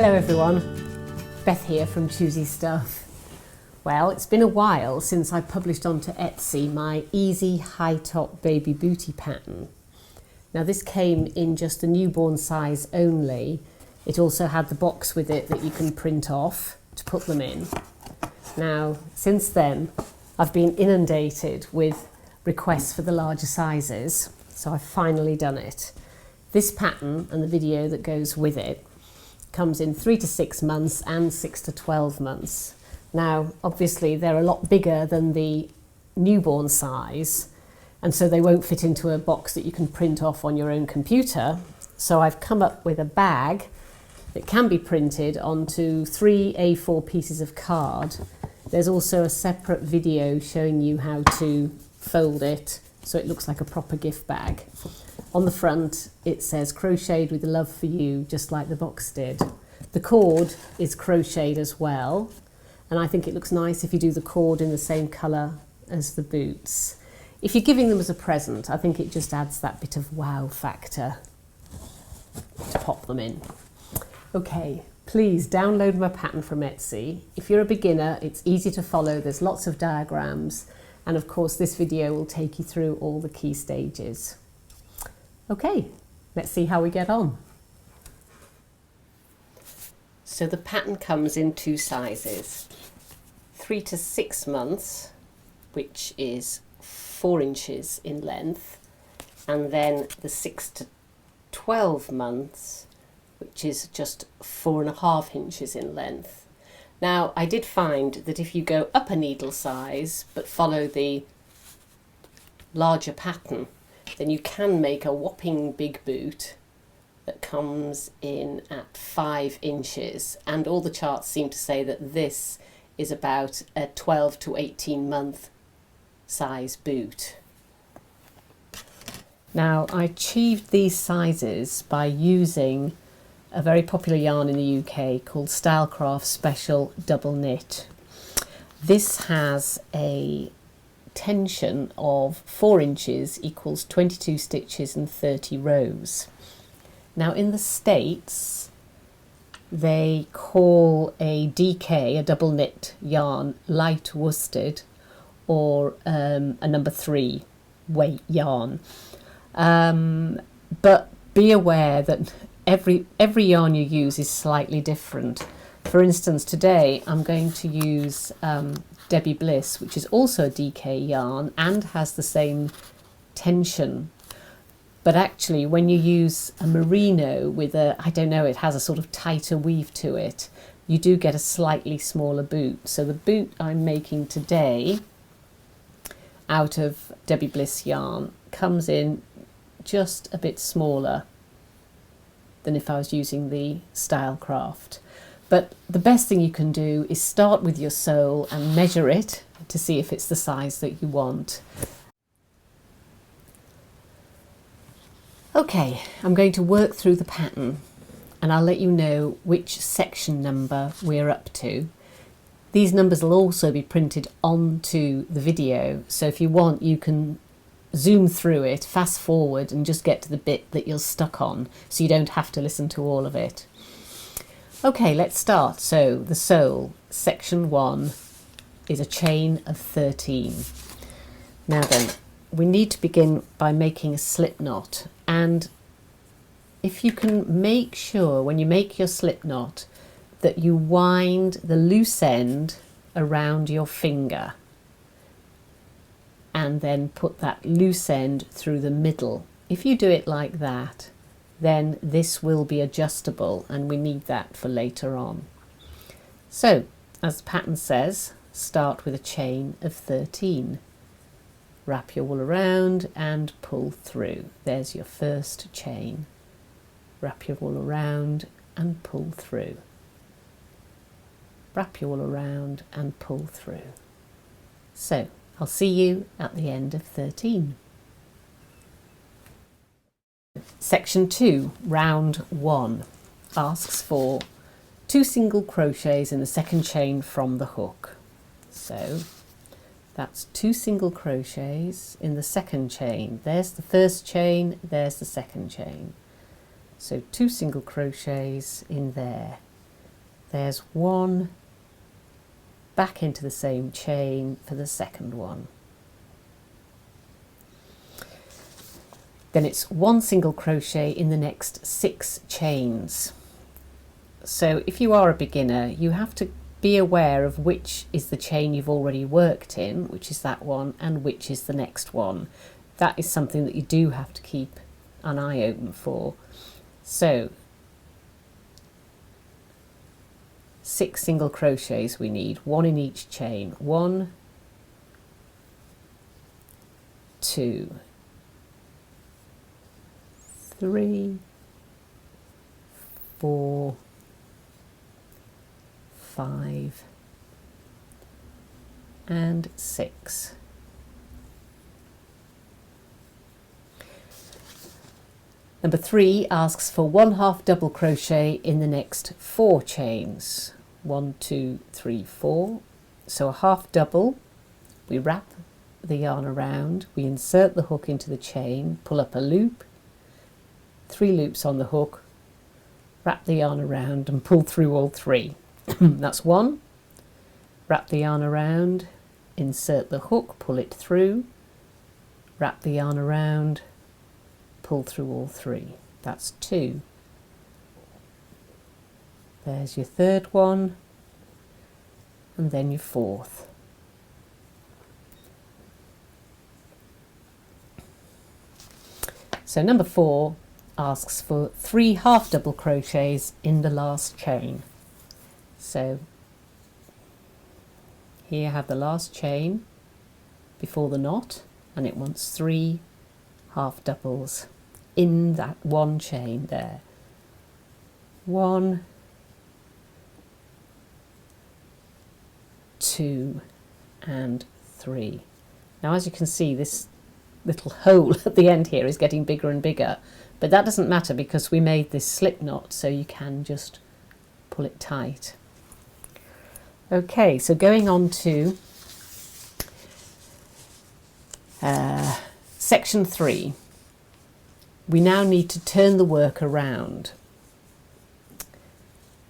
Hello everyone, Beth here from Choosy Stuff. Well, it's been a while since I published onto Etsy my easy high top baby booty pattern. Now this came in just the newborn size only. It also had the box with it that you can print off to put them in. Now since then I've been inundated with requests for the larger sizes, so I've finally done it. This pattern and the video that goes with it comes in 3 to 6 months and 6 to 12 months. Now obviously they're a lot bigger than the newborn size, and so they won't fit into a box that you can print off on your own computer. So I've come up with a bag that can be printed onto 3 A4 pieces of card. There's also a separate video showing you how to fold it so it looks like a proper gift bag. On the front it says crocheted with love for you, just like the box did. The cord is crocheted as well, and I think it looks nice if you do the cord in the same colour as the boots. If you're giving them as a present, I think it just adds that bit of wow factor to pop them in. Okay, please download my pattern from Etsy. If you're a beginner, it's easy to follow, there's lots of diagrams, and of course this video will take you through all the key stages. Okay, let's see how we get on. So the pattern comes in 2 sizes, 3 to 6 months, which is 4 inches in length, and then the 6 to 12 months, which is just 4.5 inches in length. Now I did find that if you go up a needle size but follow the larger pattern, then you can make a whopping big boot that comes in at 5 inches, and all the charts seem to say that this is about a 12 to 18 month size boot. Now I achieved these sizes by using a very popular yarn in the UK called Stylecraft Special Double Knit. This has a tension of 4 inches equals 22 stitches and 30 rows. Now in the States they call a DK, a double knit yarn, light worsted, or a number 3 weight yarn. But be aware that every yarn you use is slightly different. For instance, today I'm going to use Debbie Bliss, which is also a DK yarn and has the same tension. But actually when you use a merino with a, I don't know, it has a sort of tighter weave to it, you do get a slightly smaller boot. So the boot I'm making today out of Debbie Bliss yarn comes in just a bit smaller than if I was using the Stylecraft. But the best thing you can do is start with your sole and measure it to see if it's the size that you want. Okay, I'm going to work through the pattern and I'll let you know which section number we're up to. These numbers will also be printed onto the video, so if you want you can zoom through it, fast forward and just get to the bit that you're stuck on so you don't have to listen to all of it. Okay, let's start. So the sole, section 1, is a chain of 13. Now then, we need to begin by making a slip knot, and if you can make sure when you make your slip knot that you wind the loose end around your finger and then put that loose end through the middle. If you do it like that, then this will be adjustable, and we need that for later on. So, as the pattern says, start with a chain of 13. Wrap your wool around and pull through. There's your first chain. Wrap your wool around and pull through. Wrap your wool around and pull through. So, I'll see you at the end of 13. Section 2, round 1, asks for 2 single crochets in the second chain from the hook. So that's 2 single crochets in the second chain. There's the first chain, there's the second chain. So 2 single crochets in there. There's one, back into the same chain for the second one. Then it's 1 single crochet in the next 6 chains. So if you are a beginner, you have to be aware of which is the chain you've already worked in, which is that one, and which is the next one. That is something that you do have to keep an eye open for. So 6 single crochets we need, 1 in each chain. 1, 2, 3, 4, 5 and 6. Number 3 asks for 1/2 double crochet in the next 4 chains. 1, 2, 3, 4. So a half double, we wrap the yarn around, we insert the hook into the chain, pull up a loop, 3 loops on the hook, wrap the yarn around and pull through all 3. That's 1. Wrap the yarn around, insert the hook, pull it through, wrap the yarn around, pull through all 3. That's 2. There's your third one, and then your fourth. So number 4 asks for 3 half double crochets in the last chain. So here I have the last chain before the knot, and it wants 3 half doubles in that one chain there. 1, 2 and 3. Now as you can see, this little hole at the end here is getting bigger and bigger, but that doesn't matter because we made this slip knot, so you can just pull it tight. Okay, so going on to section 3, we now need to turn the work around.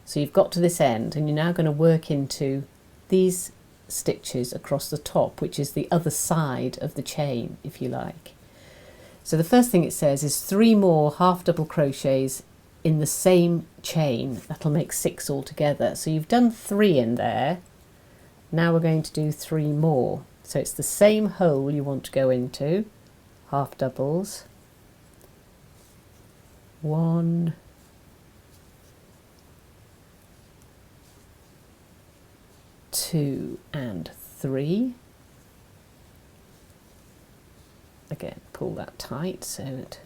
So you've got to this end and you're now going to work into these stitches across the top, which is the other side of the chain, if you like. So the first thing it says is 3 more half double crochets in the same chain. That'll make 6 altogether. So you've done 3 in there. Now we're going to do 3 more. So it's the same hole you want to go into, half doubles. 1, 2 and 3. Again, pull that tight so it,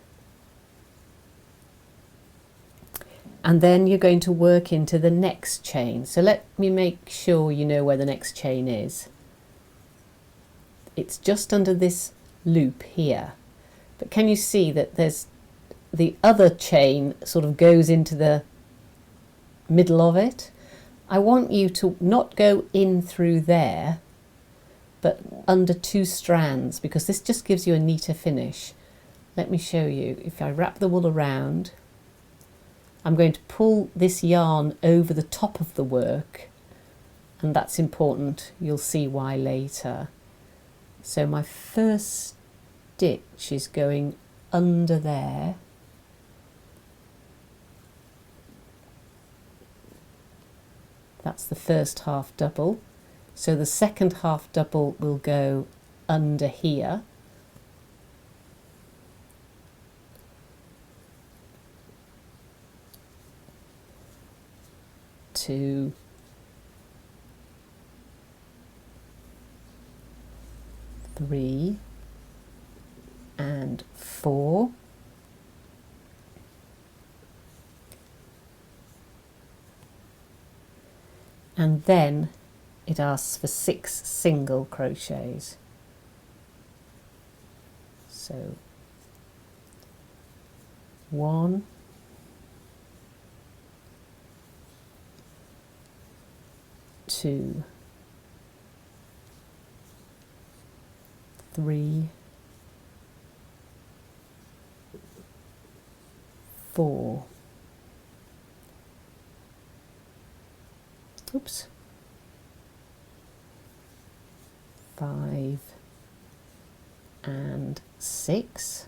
and then you're going to work into the next chain. So let me make sure you know where the next chain is. It's just under this loop here, but can you see that there's the other chain sort of goes into the middle of it? I want you to not go in through there, but under 2 strands, because this just gives you a neater finish. Let me show you. If I wrap the wool around, I'm going to pull this yarn over the top of the work, and that's important. You'll see why later. So my first stitch is going under there. That's the first half double. So the second half double will go under here. Two, 3 and 4. And then it asks for 6 single crochets. So 1, 2, 3, 4, oops, 5 and 6.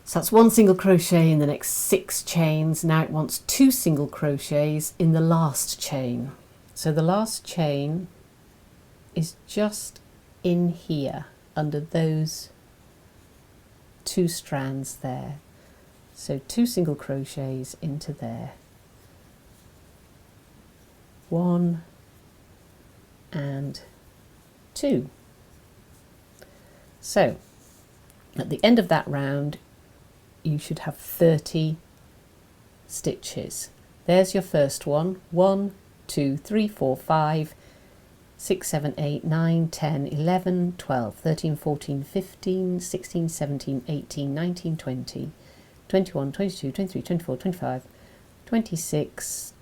So that's 1 single crochet in the next 6 chains. Now it wants 2 single crochets in the last chain. So the last chain is just in here under those 2 strands there. So 2 single crochets into there. 1 and 2. So at the end of that round you should have 30 stitches. There's your first one. 1, 2, 3, 4, 5, 6, 7, 8, 9, 10, 11, 12, 13, 14, 15, 16, 17, 18, 19, 20, 21, 22, 23, 24, 25, 26,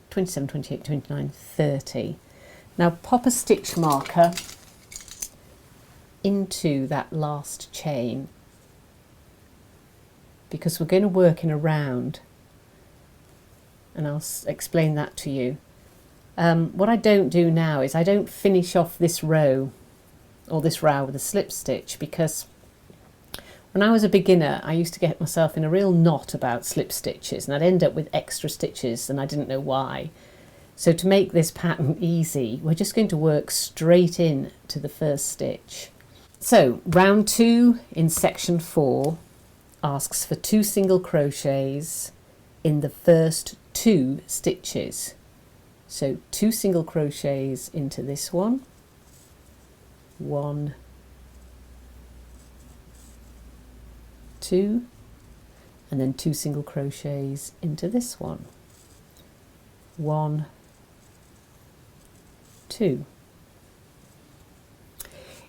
27, 28, 29, 30. Now pop a stitch marker into that last chain, because we're going to work in a round, and I'll explain that to you. What I don't do now is I don't finish off this row or this row with a slip stitch, because when I was a beginner I used to get myself in a real knot about slip stitches, and I'd end up with extra stitches and I didn't know why. So to make this pattern easy, we're just going to work straight in to the first stitch. So round 2 in section 4 asks for 2 single crochets in the first 2 stitches. So 2 single crochets into this one, 1, 2, and then 2 single crochets into this one, 1, 2.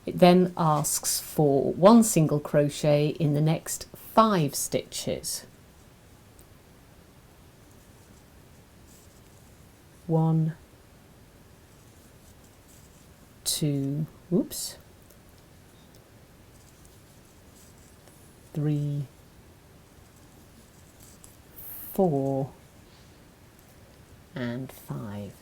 It then asks for 1 single crochet in the next 5 stitches. 1, 2, oops, 3, 4, and 5.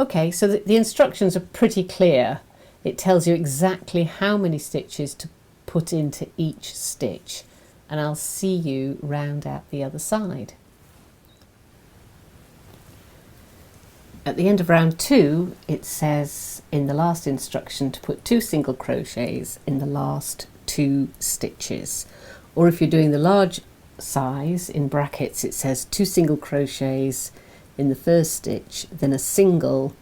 Okay, so the instructions are pretty clear. It tells you exactly how many stitches to put into each stitch, and I'll see you round out the other side. At the end of round 2, it says in the last instruction to put 2 single crochets in the last 2 stitches. Or if you're doing the large size in brackets, it says 2 single crochets in the first stitch, then a single,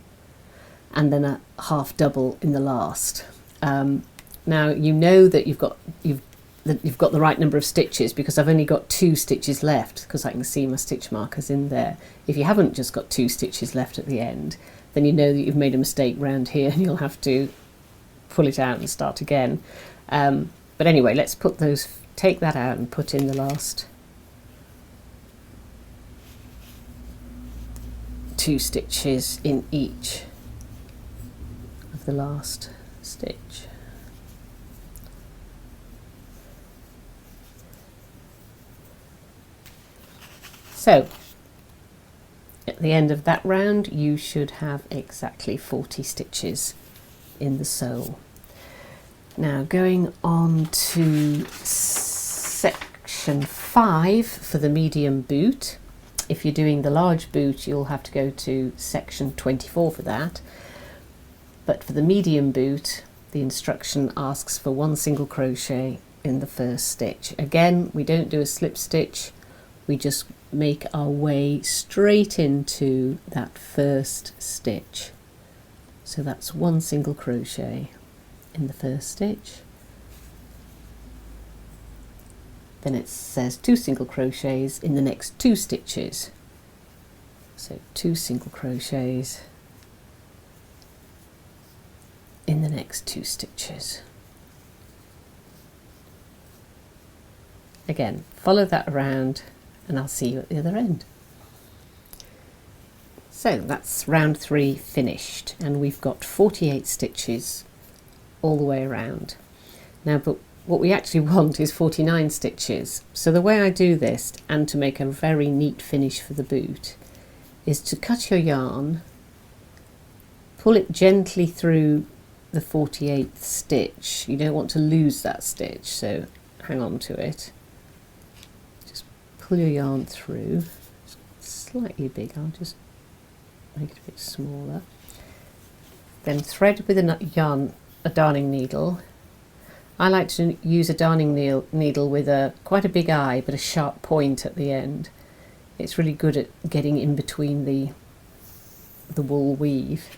and then a half double in the last. Now you know that you've got the right number of stitches, because I've only got 2 stitches left, because I can see my stitch markers in there. If you haven't just got 2 stitches left at the end, then you know that you've made a mistake round here and you'll have to pull it out and start again. But anyway, let's take that out and put in the last 2 stitches in each of the last stitch. So at the end of that round you should have exactly 40 stitches in the sole. Now going on to section 5 for the medium boot. If you're doing the large boot, you'll have to go to section 24 for that. But for the medium boot, the instruction asks for 1 single crochet in the first stitch. Again, we don't do a slip stitch, we just make our way straight into that first stitch. So that's 1 single crochet in the first stitch. Then it says 2 single crochets in the next 2 stitches. So 2 single crochets in the next 2 stitches. Again, follow that around and I'll see you at the other end. So that's round 3 finished, and we've got 48 stitches all the way around. Now, but what we actually want is 49 stitches. So the way I do this, and to make a very neat finish for the boot, is to cut your yarn, pull it gently through the 48th stitch. You don't want to lose that stitch, so hang on to it. Just pull your yarn through. It's slightly big, I'll just make it a bit smaller. Then thread with a darning needle. I like to use a darning needle with quite a big eye but a sharp point at the end. It's really good at getting in between the wool weave,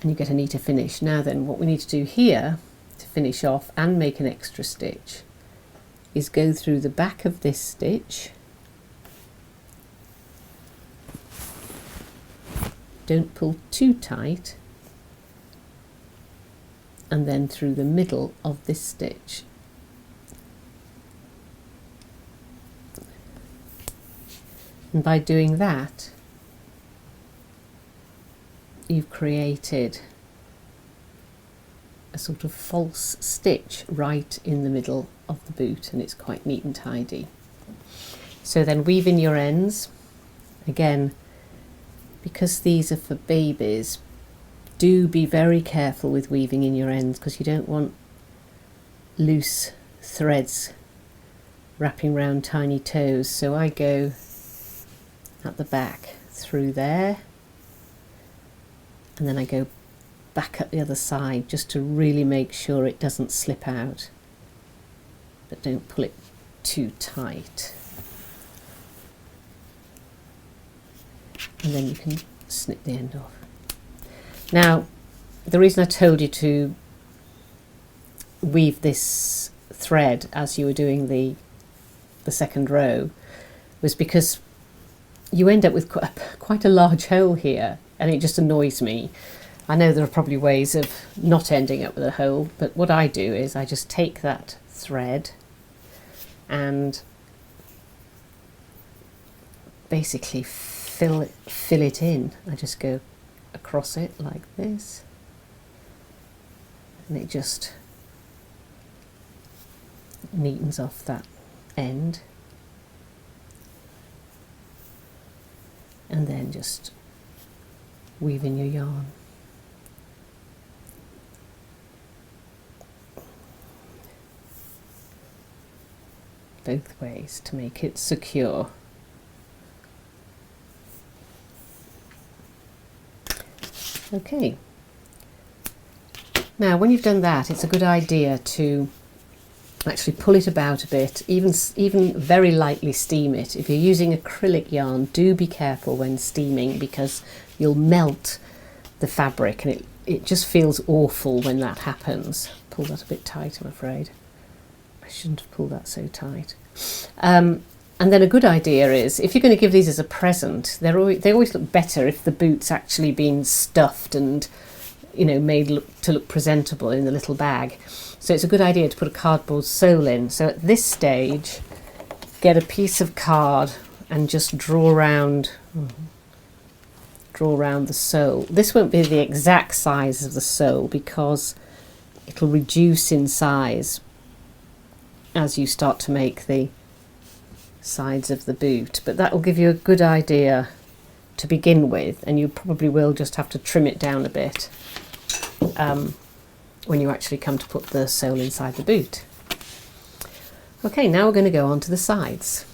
and you get a neater finish. Now then, what we need to do here to finish off and make an extra stitch is go through the back of this stitch. Don't pull too tight, and then through the middle of this stitch. And by doing that, you've created a sort of false stitch right in the middle of the boot, and it's quite neat and tidy. So then weave in your ends. Again, because these are for babies, do be very careful with weaving in your ends, because you don't want loose threads wrapping around tiny toes. So I go at the back through there, and then I go back at the other side just to really make sure it doesn't slip out, but don't pull it too tight. And then you can snip the end off. Now, the reason I told you to weave this thread as you were doing the second row was because you end up with quite a large hole here, and it just annoys me. I know there are probably ways of not ending up with a hole, but what I do is I just take that thread and basically fill it in. I just go across it like this, and it just neatens off that end, and then just weave in your yarn. Both ways to make it secure. Okay, now when you've done that, it's a good idea to actually pull it about a bit, even very lightly steam it. If you're using acrylic yarn, do be careful when steaming, because you'll melt the fabric, and it just feels awful when that happens. Pull that a bit tight, I'm afraid. I shouldn't have pulled that so tight. And then a good idea is, if you're going to give these as a present, they always look better if the boot's actually been stuffed and, you know, made to look presentable in the little bag. So it's a good idea to put a cardboard sole in. So at this stage, get a piece of card and just draw around the sole. This won't be the exact size of the sole because it'll reduce in size as you start to make the sides of the boot, but that will give you a good idea to begin with, and you probably will just have to trim it down a bit when you actually come to put the sole inside the boot. Okay, now we're going to go on to the sides.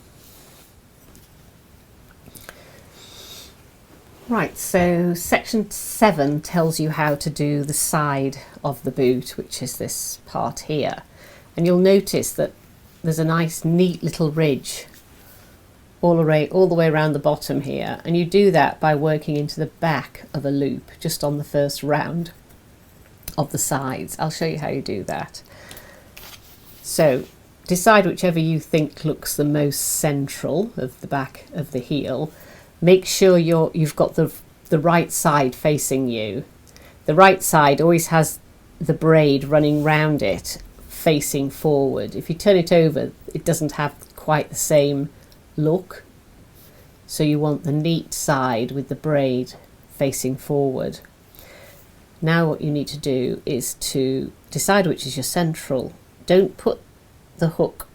Right, so section 7 tells you how to do the side of the boot, which is this part here, and you'll notice that there's a nice neat little ridge all the way around the bottom here, and you do that by working into the back of a loop just on the first round of the sides. I'll show you how you do that. So decide whichever you think looks the most central of the back of the heel. Make sure you've got the right side facing you. The right side always has the braid running round it facing forward. If you turn it over, it doesn't have quite the same look, so you want the neat side with the braid facing forward. Now what you need to do is to decide which is your central Don't put the hook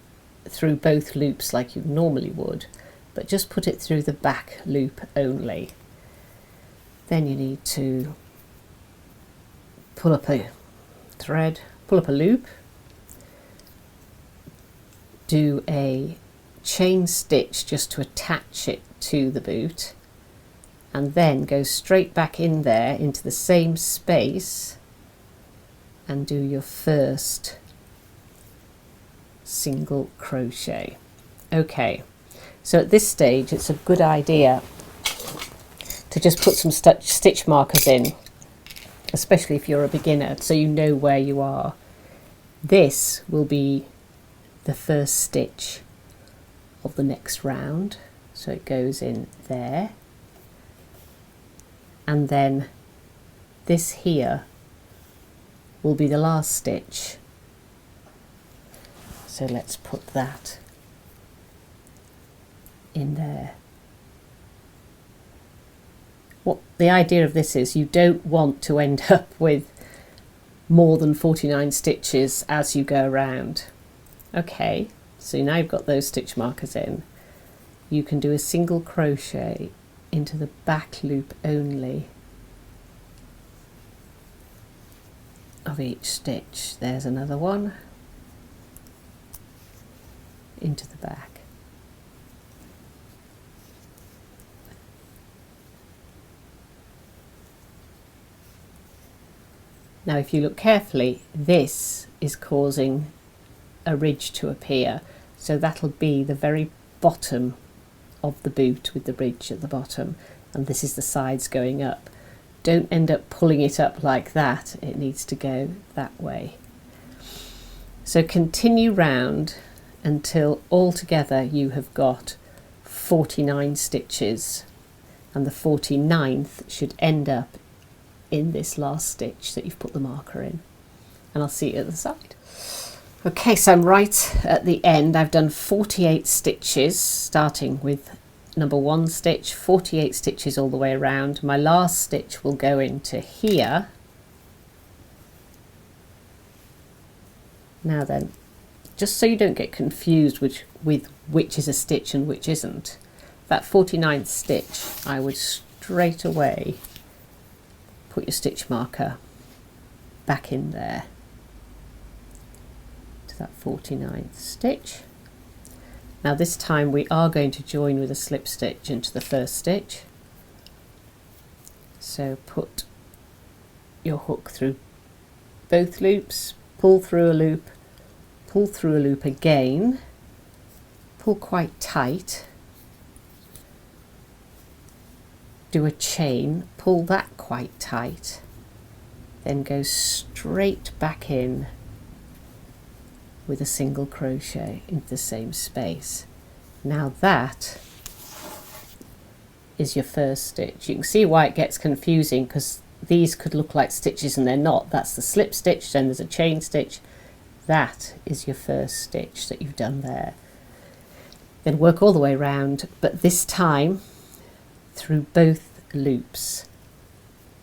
through both loops like you normally would, but just put it through the back loop only. Then you need to pull up a thread, pull up a loop, do a chain stitch just to attach it to the boot, and then go straight back in there into the same space and do your first single crochet. Okay, so at this stage it's a good idea to just put some stitch markers in, especially if you're a beginner, so you know where you are. This will be the first stitch of the next round, so it goes in there, and then this here will be the last stitch. So let's put that in there. What the idea of this is, you don't want to end up with more than 49 stitches as you go around. Okay, so now you've got those stitch markers in. You can do a single crochet into the back loop only of each stitch. There's another one into the back. Now if you look carefully, this is causing a ridge to appear, so that'll be the very bottom of the boot with the ridge at the bottom, and this is the sides going up. Don't end up pulling it up like that, it needs to go that way. So continue round until altogether you have got 49 stitches, and the 49th should end up in this last stitch that you've put the marker in, and I'll see you at the side. Okay, so I'm right at the end. I've done 48 stitches starting with number 1 stitch, 48 stitches all the way around. My last stitch will go into here. Now then, just so you don't get confused with which is a stitch and which isn't, that 49th stitch, I would straight away put your stitch marker back in there to that 49th stitch. Now this time we are going to join with a slip stitch into the first stitch, so put your hook through both loops, pull through a loop, pull through a loop again, pull quite tight, do a chain, pull that quite tight, then go straight back in with a single crochet into the same space. Now that is your first stitch. You can see why it gets confusing, because these could look like stitches and they're not. That's the slip stitch, then there's a chain stitch. That is your first stitch that you've done there. Then work all the way around, but this time through both loops.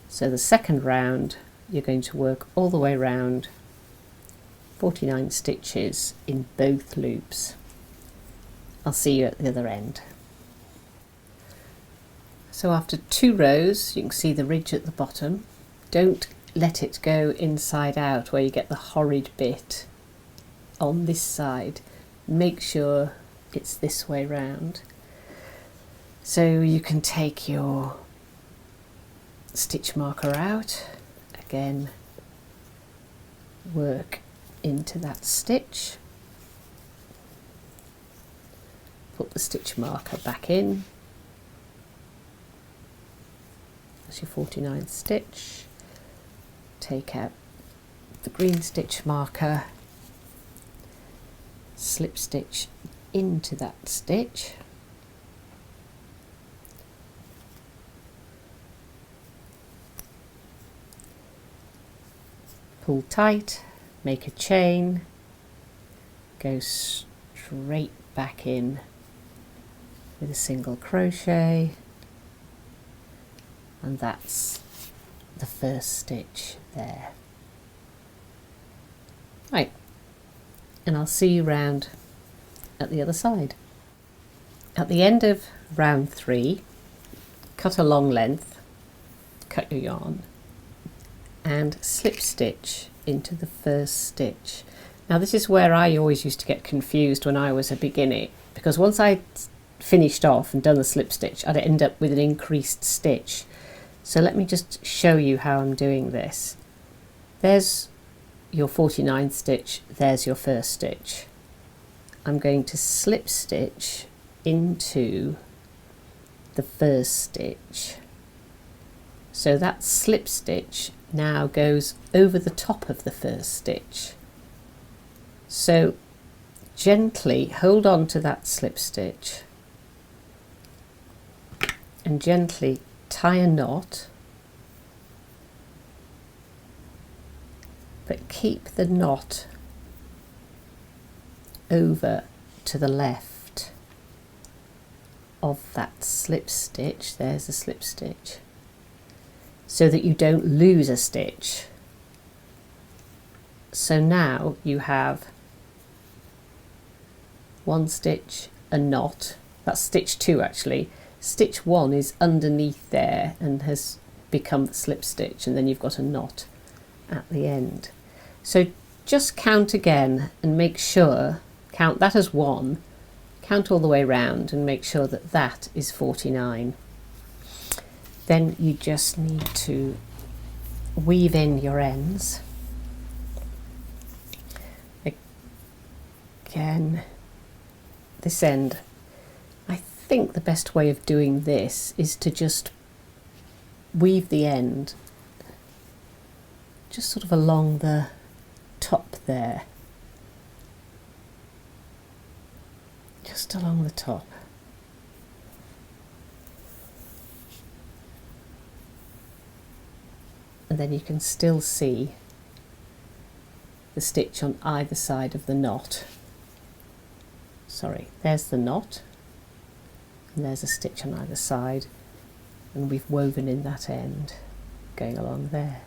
So the second round you're going to work all the way around, 49 stitches in both loops. I'll see you at the other end. So after 2 rows you can see the ridge at the bottom. Don't let it go inside out where you get the horrid bit on this side. Make sure it's this way round. So you can take your stitch marker out, again work into that stitch, put the stitch marker back in, that's your 49th stitch, take out the green stitch marker, slip stitch into that stitch, pull tight, make a chain, go straight back in with a single crochet, and that's the first stitch there. Right, and I'll see you round at the other side. At the end of round 3, cut a long length, cut your yarn, and slip stitch into the first stitch. Now this is where I always used to get confused when I was a beginner, because once I finished off and done the slip stitch, I'd end up with an increased stitch. So let me just show you how I'm doing this. There's your 49th stitch, there's your first stitch. I'm going to slip stitch into the first stitch. So that slip stitch now goes over the top of the first stitch. So gently hold on to that slip stitch and gently tie a knot, but keep the knot over to the left of that slip stitch. There's the slip stitch, so that you don't lose a stitch. So now you have one stitch, a knot. That's stitch 2 actually. Stitch 1 is underneath there and has become the slip stitch, and then you've got a knot at the end. So just count again and make sure, count that as 1, count all the way round and make sure that that is 49. Then you just need to weave in your ends. Again, this end, I think the best way of doing this is to just weave the end just sort of along the top there, just along the top. And then you can still see the stitch on either side of the knot. Sorry, there's the knot, and there's a stitch on either side, and we've woven in that end going along there.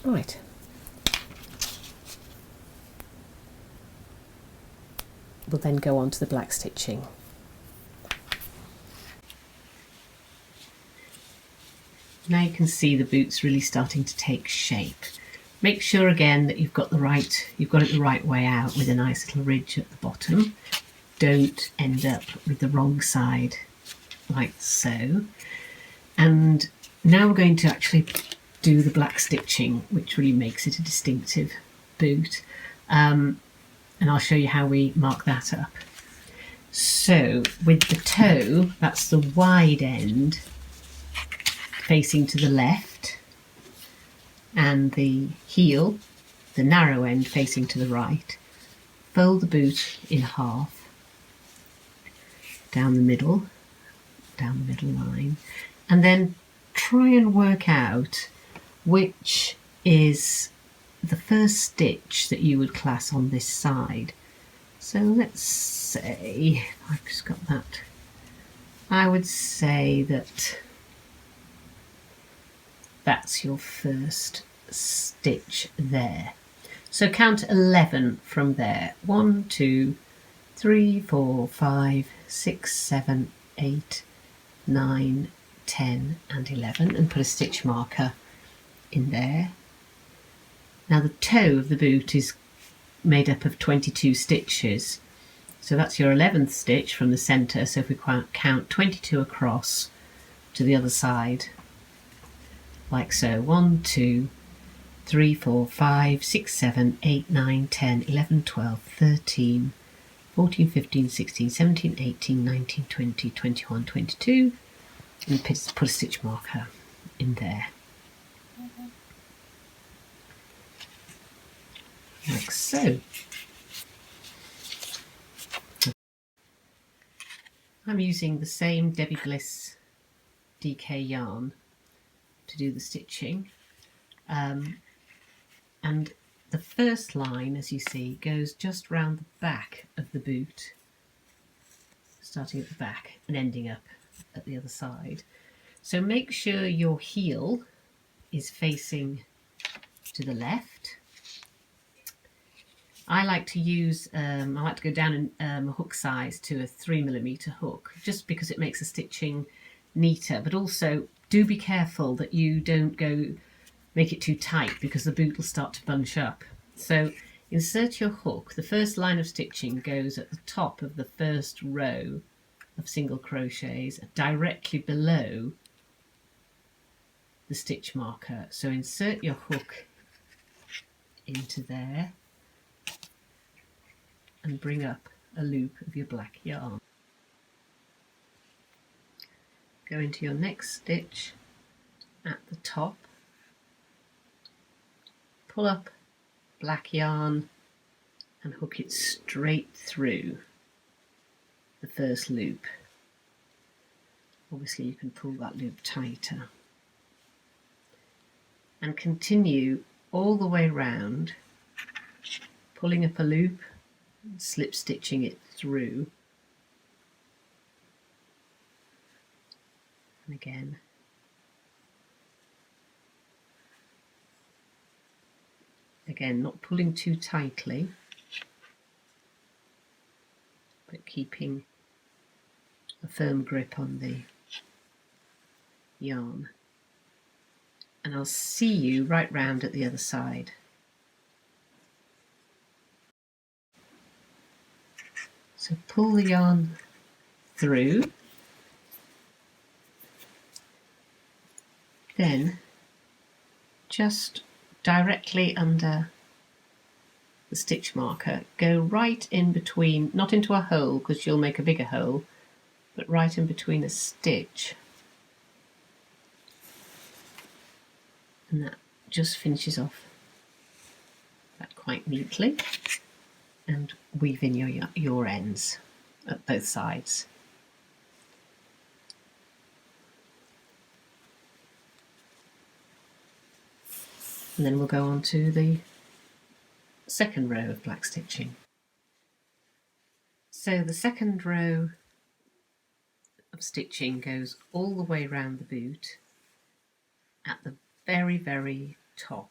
Right. We'll then go on to the black stitching. Now you can see the boots really starting to take shape. Make sure again that you've got it the right way out with a nice little ridge at the bottom. Don't end up with the wrong side like so. And now we're going to actually do the black stitching, which really makes it a distinctive boot. And I'll show you how we mark that up. So with the toe, that's the wide end facing to the left, and the heel, the narrow end, facing to the right. Fold the boot in half, down the middle line, and then try and work out which is the first stitch that you would class on this side. So let's say, I've just got that, I would say that that's your first stitch there. So count 11 from there. 1, 2, 3, 4, 5, 6, 7, 8, 9, 10 and 11, and put a stitch marker in there. Now the toe of the boot is made up of 22 stitches, so that's your 11th stitch from the centre. So if we count 22 across to the other side, like so. 1, 2, 3, 4, 5, 6, 7, 8, 9, 10, 11, 12, 13, 14, 15, 16, 17, 18, 19, 20, 21, 22, and put a stitch marker in there. Like so. I'm using the same Debbie Bliss DK yarn to do the stitching, and the first line, as you see, goes just round the back of the boot, starting at the back and ending up at the other side. So make sure your heel is facing to the left. I like to use, I like to go down in hook size to a 3mm hook, just because it makes the stitching neater, but also do be careful that you don't make it too tight, because the boot will start to bunch up. So insert your hook. The first line of stitching goes at the top of the first row of single crochets, directly below the stitch marker. So insert your hook into there and bring up a loop of your black yarn. Go into your next stitch at the top, pull up black yarn and hook it straight through the first loop. Obviously you can pull that loop tighter. And continue all the way round, pulling up a loop, slip stitching it through, and again not pulling too tightly, but keeping a firm grip on the yarn. And I'll see you right round at the other side. So pull the yarn through, then just directly under the stitch marker, go right in between, not into a hole because you'll make a bigger hole, but right in between a stitch. And that just finishes off that quite neatly, and weave in your ends at both sides. And then we'll go on to the second row of black stitching. So the second row of stitching goes all the way around the boot at the very, very top,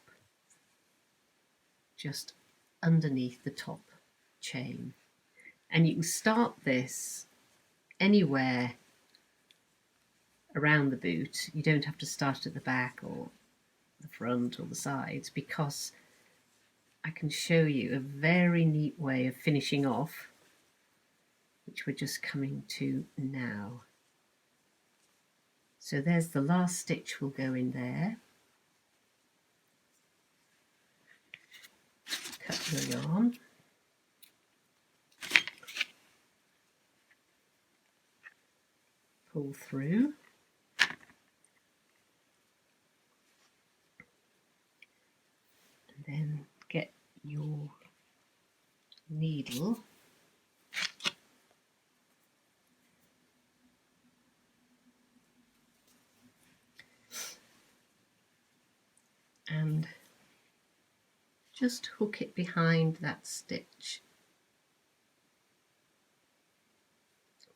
just underneath the top chain. And you can start this anywhere around the boot. You don't have to start at the back or the front or the sides, because I can show you a very neat way of finishing off, which we're just coming to now. So there's the last stitch will go in there. Cut your yarn. Pull through. And then get your needle and just hook it behind that stitch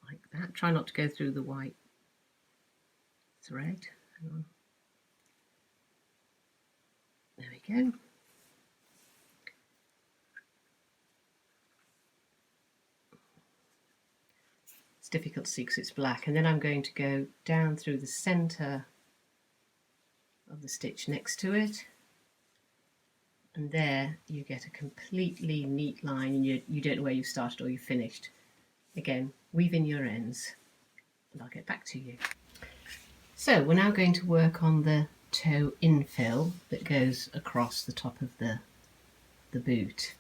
like that. Try not to go through the white thread. Hang on. There we go. It's difficult to see because it's black. And then I'm going to go down through the centre of the stitch next to it, and there you get a completely neat line, and you don't know where you've started or you've finished. Again, weave in your ends and I'll get back to you. So we're now going to work on the toe infill that goes across the top of the boot,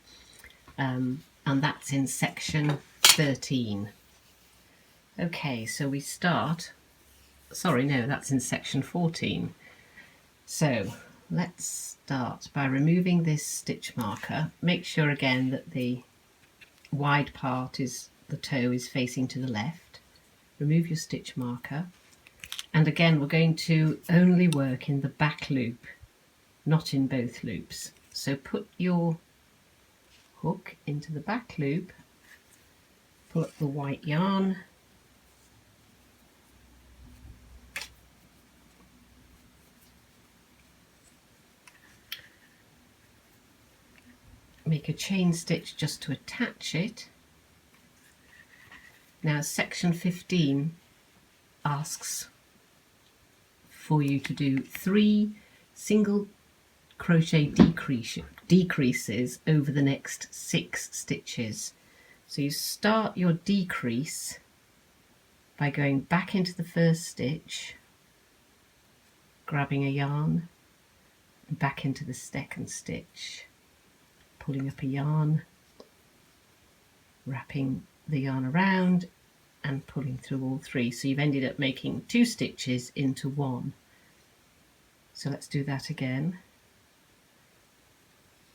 and that's in section 13. Okay, so we start, sorry, no, that's in section 14. So let's start by removing this stitch marker. Make sure again that the wide part is, the toe is facing to the left. Remove your stitch marker, and again we're going to only work in the back loop, not in both loops. So put your hook into the back loop, pull up the white yarn, make a chain stitch just to attach it. Now section 15 asks for you to do 3 single crochet decreases over the next 6 stitches. So you start your decrease by going back into the first stitch, grabbing a yarn, back into the second stitch, pulling up a yarn, wrapping the yarn around and pulling through all 3. So you've ended up making 2 stitches into 1. So let's do that again.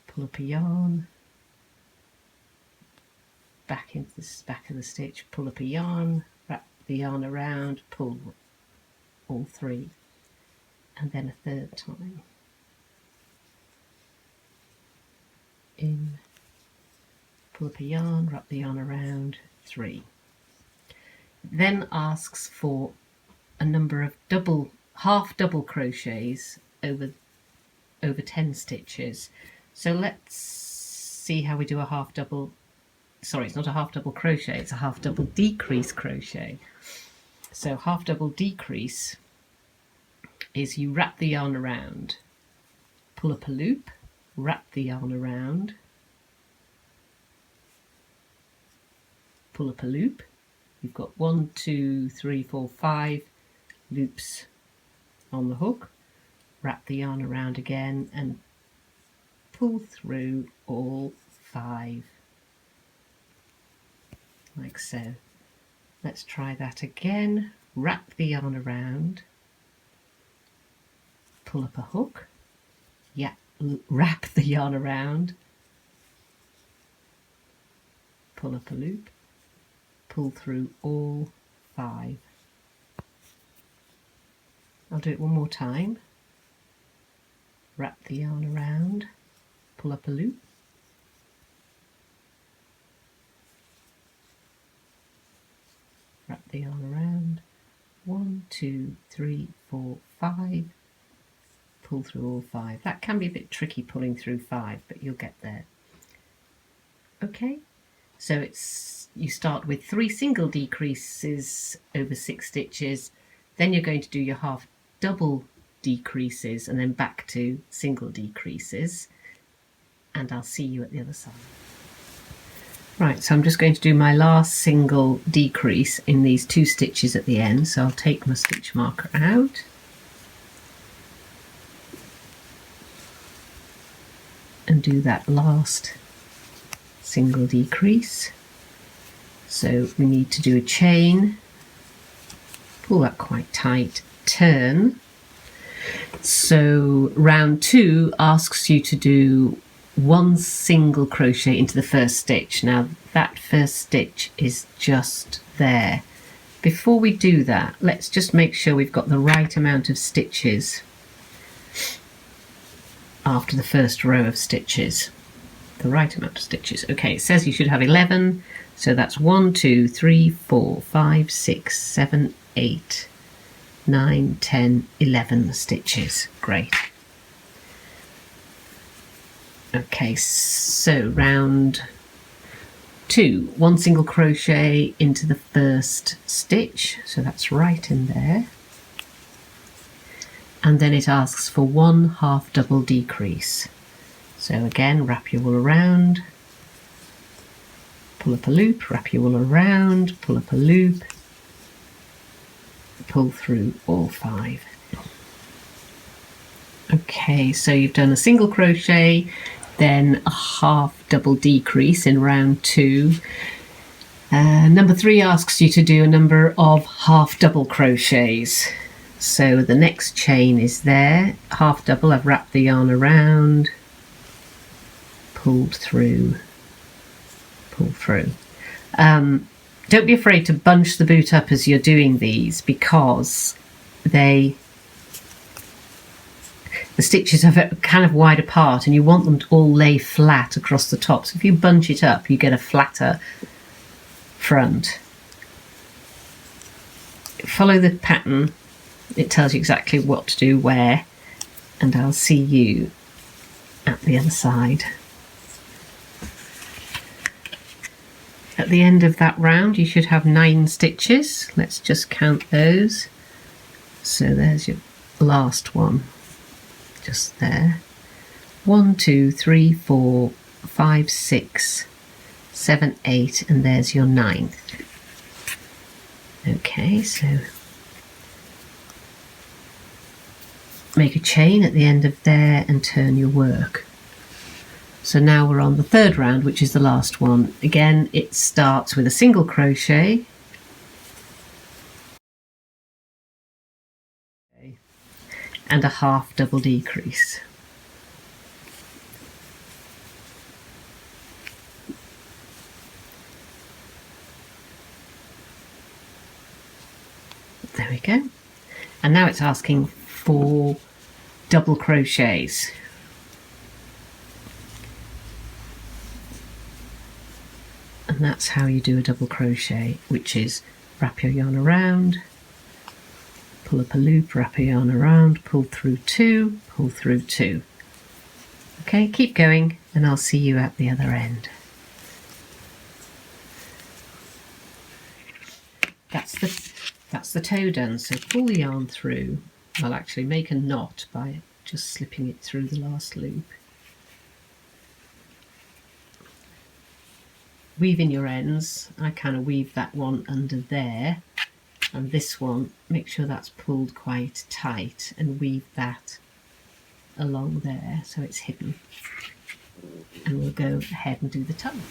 Pull up a yarn, back into the back of the stitch, pull up a yarn, wrap the yarn around, pull all 3, and then a third time. In, pull up a yarn, wrap the yarn around, 3. Then asks for a number of half double crochets over 10 stitches. So let's see how we do a half double. Sorry, it's not a half double crochet, it's a half double decrease crochet. So half double decrease is you wrap the yarn around, pull up a loop, wrap the yarn around, pull up a loop. You've got 1, 2, 3, 4, 5 loops on the hook, wrap the yarn around again and pull through all 5 like so. Let's try that again. Wrap the yarn around, pull up a hook, yeah, wrap the yarn around, pull up a loop, pull through all 5. I'll do it one more time. Wrap the yarn around, pull up a loop, wrap the yarn around, 1, 2, 3, 4, 5, pull through all 5. That can be a bit tricky pulling through 5, but you'll get there. Okay, so you start with 3 single decreases over 6 stitches, then you're going to do your half double decreases and then back to single decreases, and I'll see you at the other side. Right, so I'm just going to do my last single decrease in these 2 stitches at the end, so I'll take my stitch marker out and do that last single decrease. So we need to do a chain, pull that quite tight, turn. So round 2 asks you to do 1 single crochet into the first stitch. Now that first stitch is just there. Before we do that, let's just make sure we've got the right amount of stitches after the first row of stitches. The right amount of stitches. Okay, it says you should have 11, so that's 1, 2, 3, 4, 5, 6, 7, 8, 9, 10, 11 stitches. Great. Okay, so round 2, 1 single crochet into the first stitch, so that's right in there, and then it asks for 1 half double decrease. So again, wrap your wool around, pull up a loop, wrap your wool around, pull up a loop, pull through all 5. Okay, so you've done a single crochet, then a half double decrease in round 2. Number 3 asks you to do a number of half double crochets. So the next chain is there, half double. I've wrapped the yarn around, pulled through, pull through. Don't be afraid to bunch the boot up as you're doing these, because the stitches are kind of wide apart and you want them to all lay flat across the top. So if you bunch it up, you get a flatter front. Follow the pattern, it tells you exactly what to do where, and I'll see you at the other side. At the end of that round you should have 9 stitches. Let's just count those. So there's your last one, just there. 1, 2, 3, 4, 5, 6, 7, 8, and there's your 9th. Okay, so make a chain at the end of there and turn your work. So now we're on the 3rd round, which is the last one. Again, it starts with a single crochet and a half double decrease. There we go. And now it's asking for double crochets. And that's how you do a double crochet, which is wrap your yarn around, pull up a loop, wrap your yarn around, pull through 2, pull through 2. Okay, keep going and I'll see you at the other end. That's the toe done, so pull the yarn through. I'll actually make a knot by just slipping it through the last loop. Weave in your ends. I kind of weave that one under there, and this one, make sure that's pulled quite tight and weave that along there so it's hidden. And we'll go ahead and do the tongue.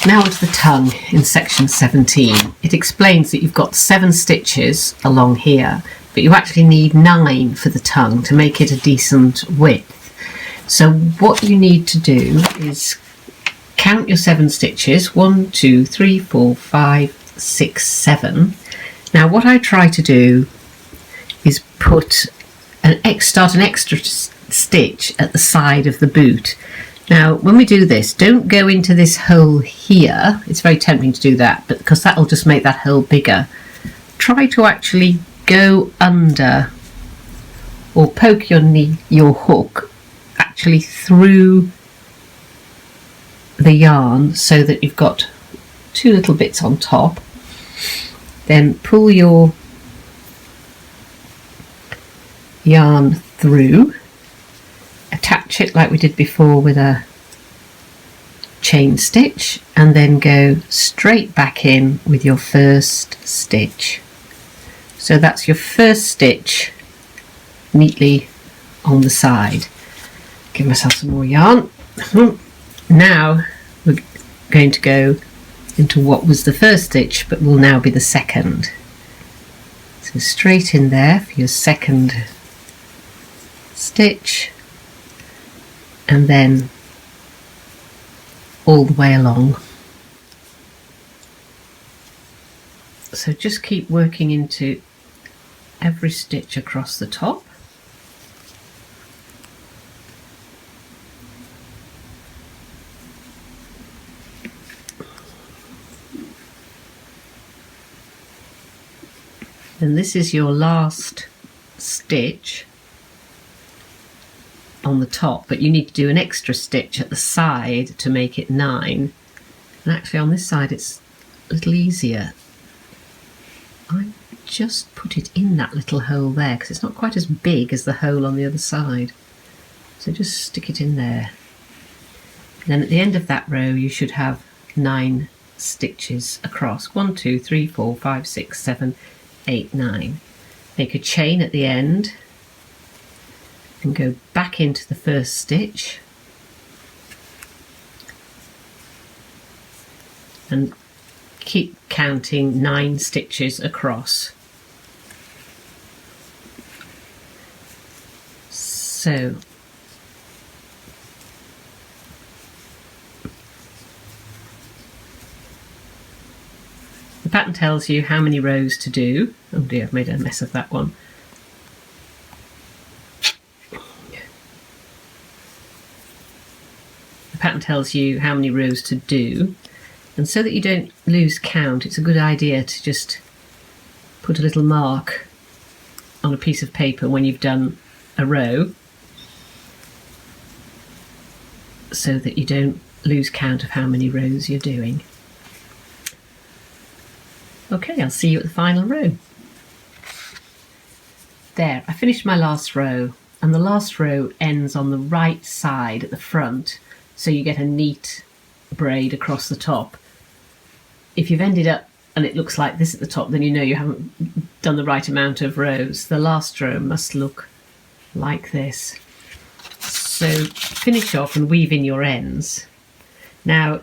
Now onto the tongue in section 17. It explains that you've got 7 stitches along here, but you actually need 9 for the tongue to make it a decent width. So what you need to do is count your 7 stitches. 1, 2, 3, 4, 5, 6, 7. Now what I try to do is put start an extra stitch at the side of the boot. Now when we do this, don't go into this hole here. It's very tempting to do that, but because that will just make that hole bigger. Try to actually go under or poke your hook actually through the yarn so that you've got 2 little bits on top. Then pull your yarn through, attach it like we did before with a chain stitch, and then go straight back in with your first stitch. So that's your first stitch neatly on the side. Give myself some more yarn. Now we're going to go into what was the first stitch but will now be the second. So straight in there for your second stitch, and then all the way along. So just keep working into every stitch across the top. And this is your last stitch on the top, but you need to do an extra stitch at the side to make it 9. And actually on this side it's a little easier. I just put it in that little hole there because it's not quite as big as the hole on the other side. So just stick it in there. And then at the end of that row you should have 9 stitches across. 1, 2, 3, 4, 5, 6, 7, 8, 9. Make a chain at the end and go back into the first stitch and keep counting 9 stitches across. So the pattern tells you how many rows to do. Oh dear, I've made a mess of that one. The pattern tells you how many rows to do, and so that you don't lose count, it's a good idea to just put a little mark on a piece of paper when you've done a row, so that you don't lose count of how many rows you're doing. Okay, I'll see you at the final row. There, I finished my last row, and the last row ends on the right side at the front, so you get a neat braid across the top. If you've ended up and it looks like this at the top, then you know you haven't done the right amount of rows. The last row must look like this. So finish off and weave in your ends. Now,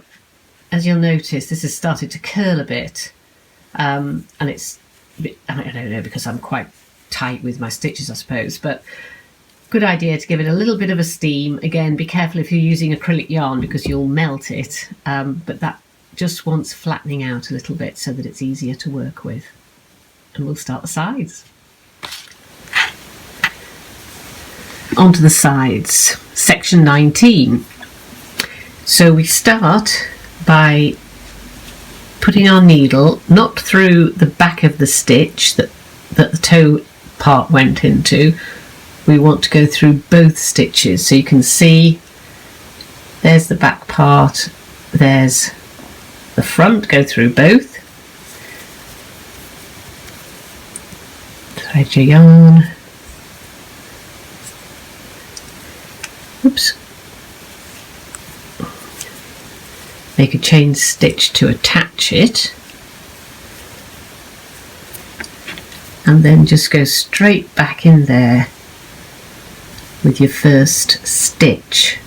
as you'll notice, this has started to curl a bit, and it's a bit, I don't know, because I'm quite tight with my stitches, I suppose, but good idea to give it a little bit of a steam. Again, be careful if you're using acrylic yarn because you'll melt it, but that just wants flattening out a little bit so that it's easier to work with. And we'll start the sides. Onto the sides, section 19. So we start by putting our needle not through the back of the stitch that the toe part went into. We want to go through both stitches, so you can see there's the back part, there's the front, go through both. Thread your yarn. Oops. Make a chain stitch to attach it, and then just go straight back in there with your first stitch.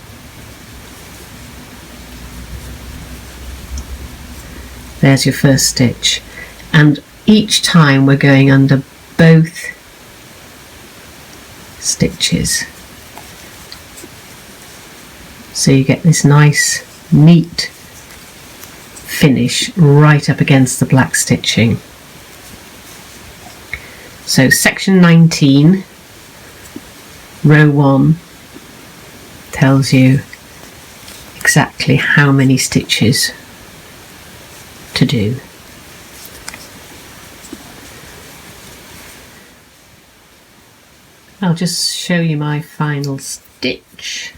There's your first stitch, and each time we're going under both stitches, so you get this nice neat finish right up against the black stitching. So section 19, row 1 tells you exactly how many stitches to do. I'll just show you my final stitch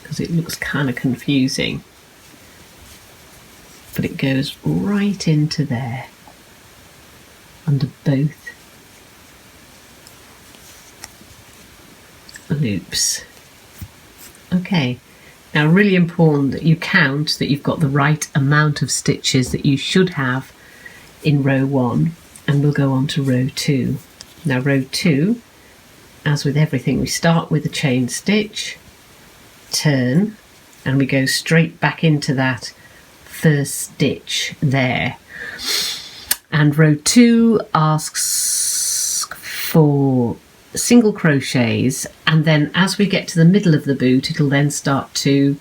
because it looks kind of confusing, but it goes right into there under both loops. Okay, now really important that you count that you've got the right amount of stitches that you should have in row 1, and we'll go on to row 2. Now row 2, as with everything, we start with a chain stitch, turn, and we go straight back into that first stitch there. And row 2 asks for single crochets, and then as we get to the middle of the boot it'll then start to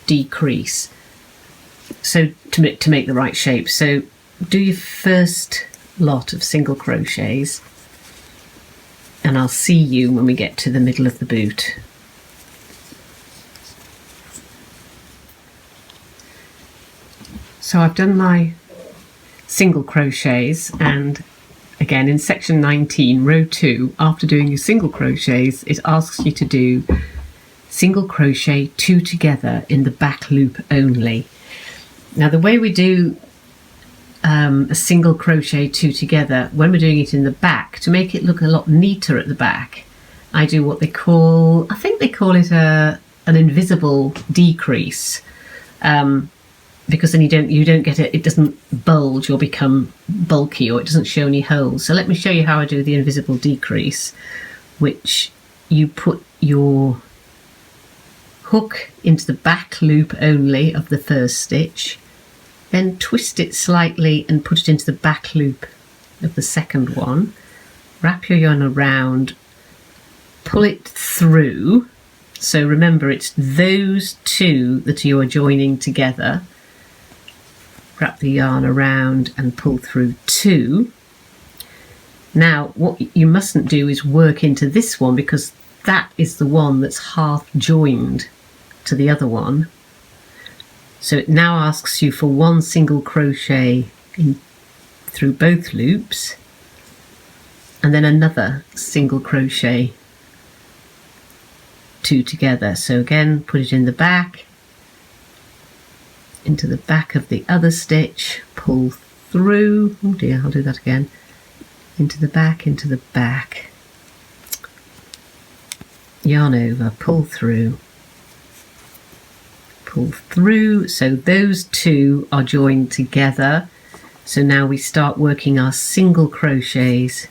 decrease, so to make the right shape. So do your first lot of single crochets, and I'll see you when we get to the middle of the boot. So I've done my single crochets, and again in section 19, row 2, after doing your single crochets, it asks you to do single crochet 2 together in the back loop only. Now the way we do a single crochet 2 together when we're doing it in the back, to make it look a lot neater at the back, I do what they call, I think they call it an invisible decrease. Because then you don't get it doesn't bulge or become bulky, or it doesn't show any holes. So let me show you how I do the invisible decrease, which you put your hook into the back loop only of the first stitch, then twist it slightly and put it into the back loop of the second one, wrap your yarn around, pull it through. So remember, it's those two that you are joining together. Wrap the yarn around and pull through 2. Now what you mustn't do is work into this one, because that is the one that's half joined to the other one. So it now asks you for 1 single crochet in through both loops, and then another single crochet two together. So again, put it in the back, into the back of the other stitch, pull through, oh dear, I'll do that again, into the back, yarn over, pull through, so those two are joined together. So now we start working our single crochets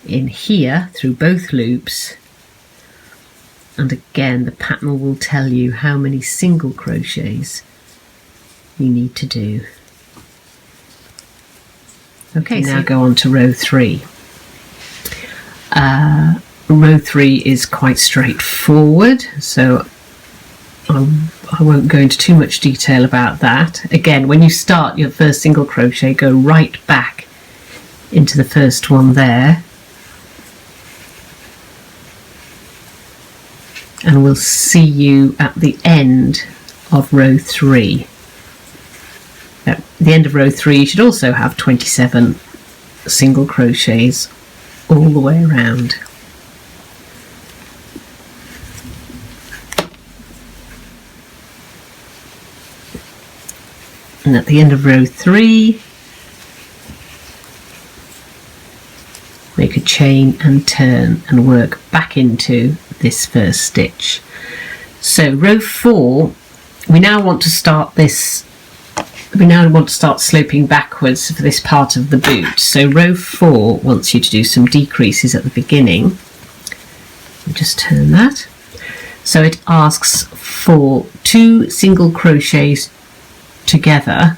in here through both loops, and again the pattern will tell you how many single crochets you need to do. Okay, now go on to row 3. Row 3 is quite straightforward, so I won't go into too much detail about that. Again, when you start your first single crochet, go right back into the first one there, and we'll see you at the end of row 3. At the end of row 3 you should also have 27 single crochets all the way around. And at the end of row 3, make a chain and turn and work back into this first stitch. So row 4, we now want to start sloping backwards for this part of the boot. So row 4 wants you to do some decreases at the beginning. I'll just turn that. So it asks for 2 single crochets together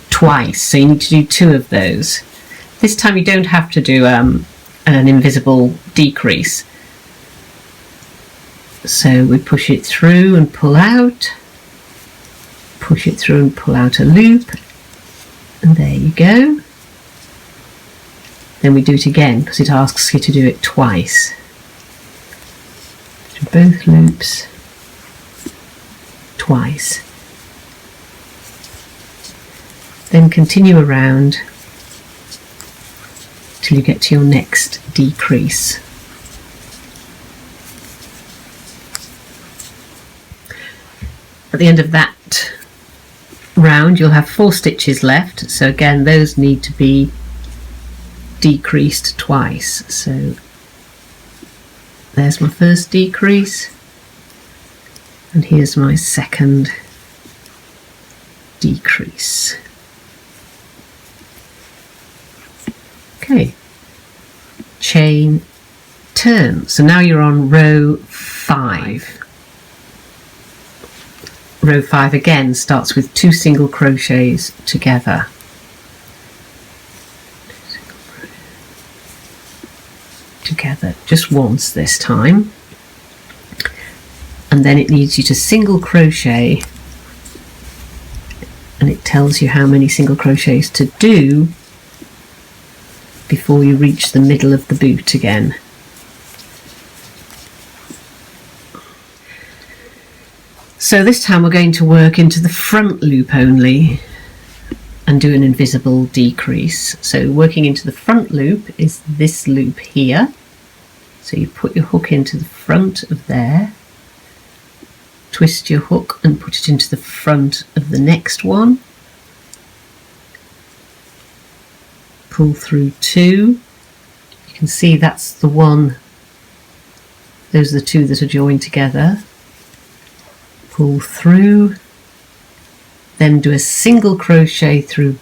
twice, so you need to do 2 of those. This time you don't have to do an invisible decrease. So we push it through and pull out, push it through and pull out a loop, and there you go. Then we do it again because it asks you to do it twice. Through both loops, twice. Then continue around till you get to your next decrease. At the end of that round you'll have 4 stitches left, so again those need to be decreased twice. So there's my first decrease, and here's my second decrease. Okay, chain, turn. So now you're on row 5. Row 5 again starts with 2 single crochets together. Together, just once this time. And then it needs you to single crochet, and it tells you how many single crochets to do before you reach the middle of the boot again. So this time we're going to work into the front loop only and do an invisible decrease. So working into the front loop is this loop here. So you put your hook into the front of there, twist your hook and put it into the front of the next one, pull through 2. You can see that's the one, those are the 2 that are joined together. Pull through, then do a single crochet through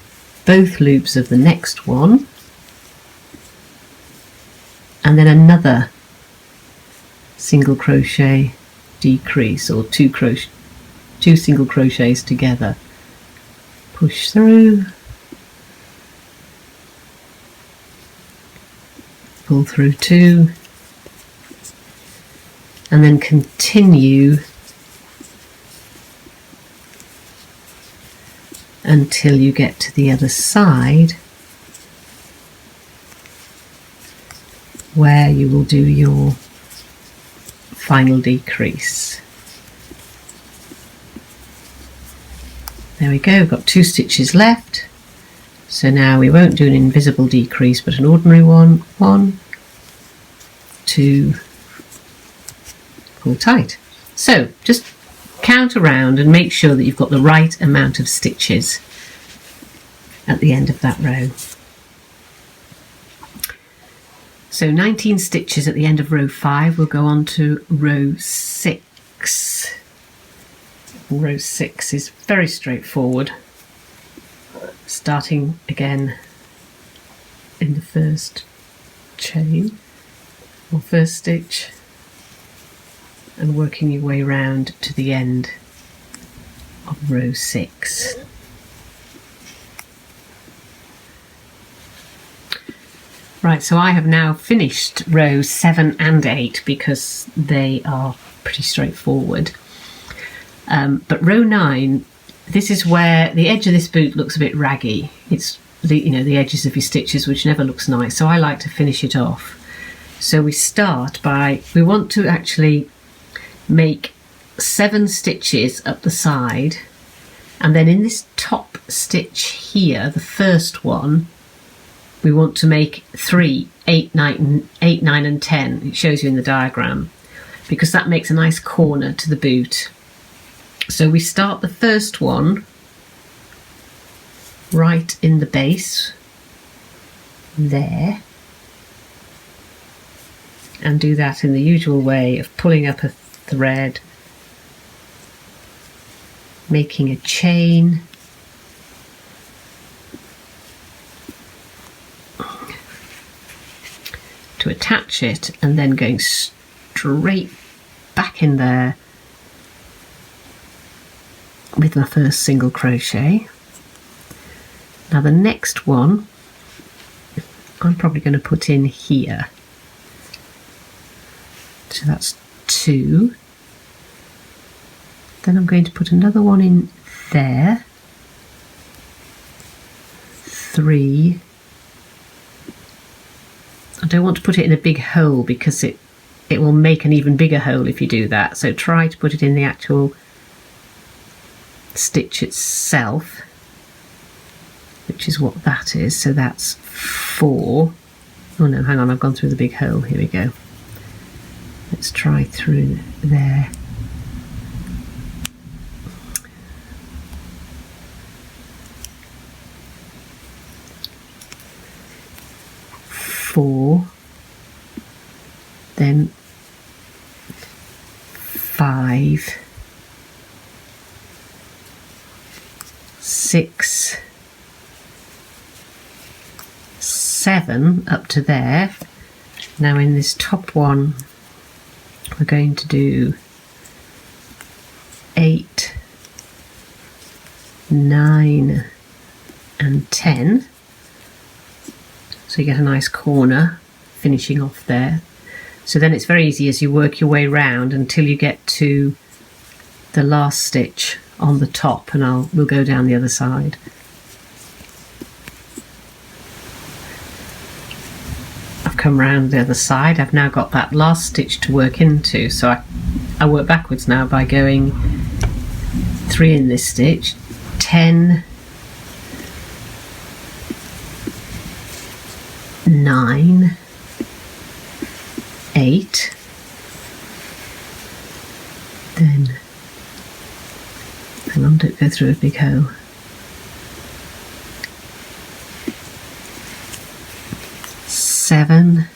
both loops of the next one, and then another single crochet decrease, or 2 single crochets together. Push through, pull through 2, and then continue until you get to the other side, where you will do your final decrease. There we go, we've got 2 stitches left. So now we won't do an invisible decrease but an ordinary one. 1, 2, pull tight. So just count around and make sure that you've got the right amount of stitches at the end of that row. So 19 stitches at the end of row 5. We'll go on to row 6. Row 6 is very straightforward, starting again in the first chain or first stitch and working your way round to the end of row 6. Right, so I have now finished rows 7 and 8 because they are pretty straightforward. But row 9, this is where the edge of this boot looks a bit raggy. It's the edges of your stitches, which never looks nice, so I like to finish it off. So we want to actually make 7 stitches up the side, and then in this top stitch here, the first one, we want to make 3, 8, 9 and 10. It shows you in the diagram, because that makes a nice corner to the boot. So we start the first one right in the base there, and do that in the usual way of pulling up a thread, making a chain, to attach it, and then going straight back in there with my first single crochet. Now the next one I'm probably going to put in here, so that's 2. Then I'm going to put another one in there, 3. I don't want to put it in a big hole because it will make an even bigger hole if you do that, so try to put it in the actual stitch itself, which is what that is. So that's 4. Oh no, hang on, I've gone through the big hole. Here we go. Let's try through there. Four, then 5, 6, 7 up to there. Now in this top one we're going to do 8, 9 and 10. So you get a nice corner finishing off there. So then it's very easy as you work your way round until you get to the last stitch on the top, and we'll go down the other side. I've come round the other side. I've now got that last stitch to work into, so I work backwards now by going 3 in this stitch, 10, 9, 8, then hang on, don't go through a big hole, 7,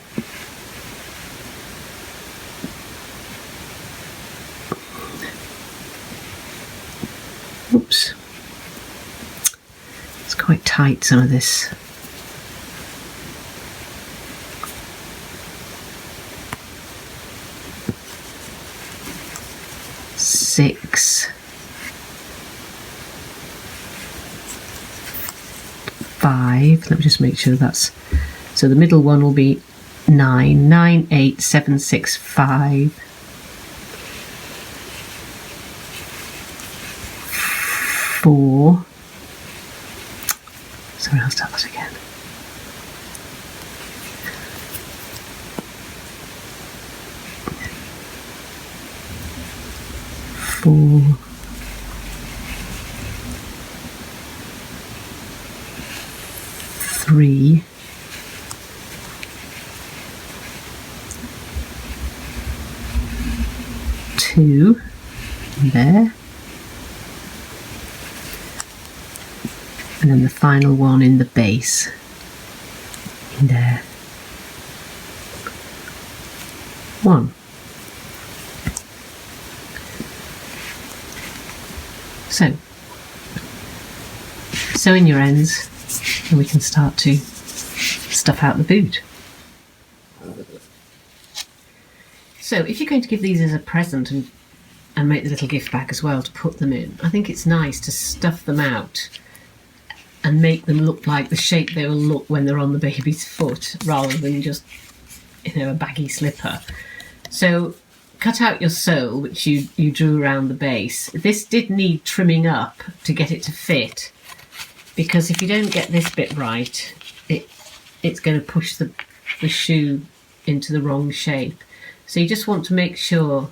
'It's quite tight, some of this. 6, 5. Let me just make sure that's, so the middle one will be 9, 9, 8, 7, 6, 5, 4. Sorry, I'll start that again. 4, 3, 2, 2 there, and then the final one in the base in there. 1. So sew in your ends and we can start to stuff out the boot. So if you're going to give these as a present and make the little gift bag as well to put them in, I think it's nice to stuff them out and make them look like the shape they will look when they're on the baby's foot, rather than just, you know, a baggy slipper. So cut out your sole, which you drew around the base. This did need trimming up to get it to fit, because if you don't get this bit right, it's going to push the shoe into the wrong shape. So you just want to make sure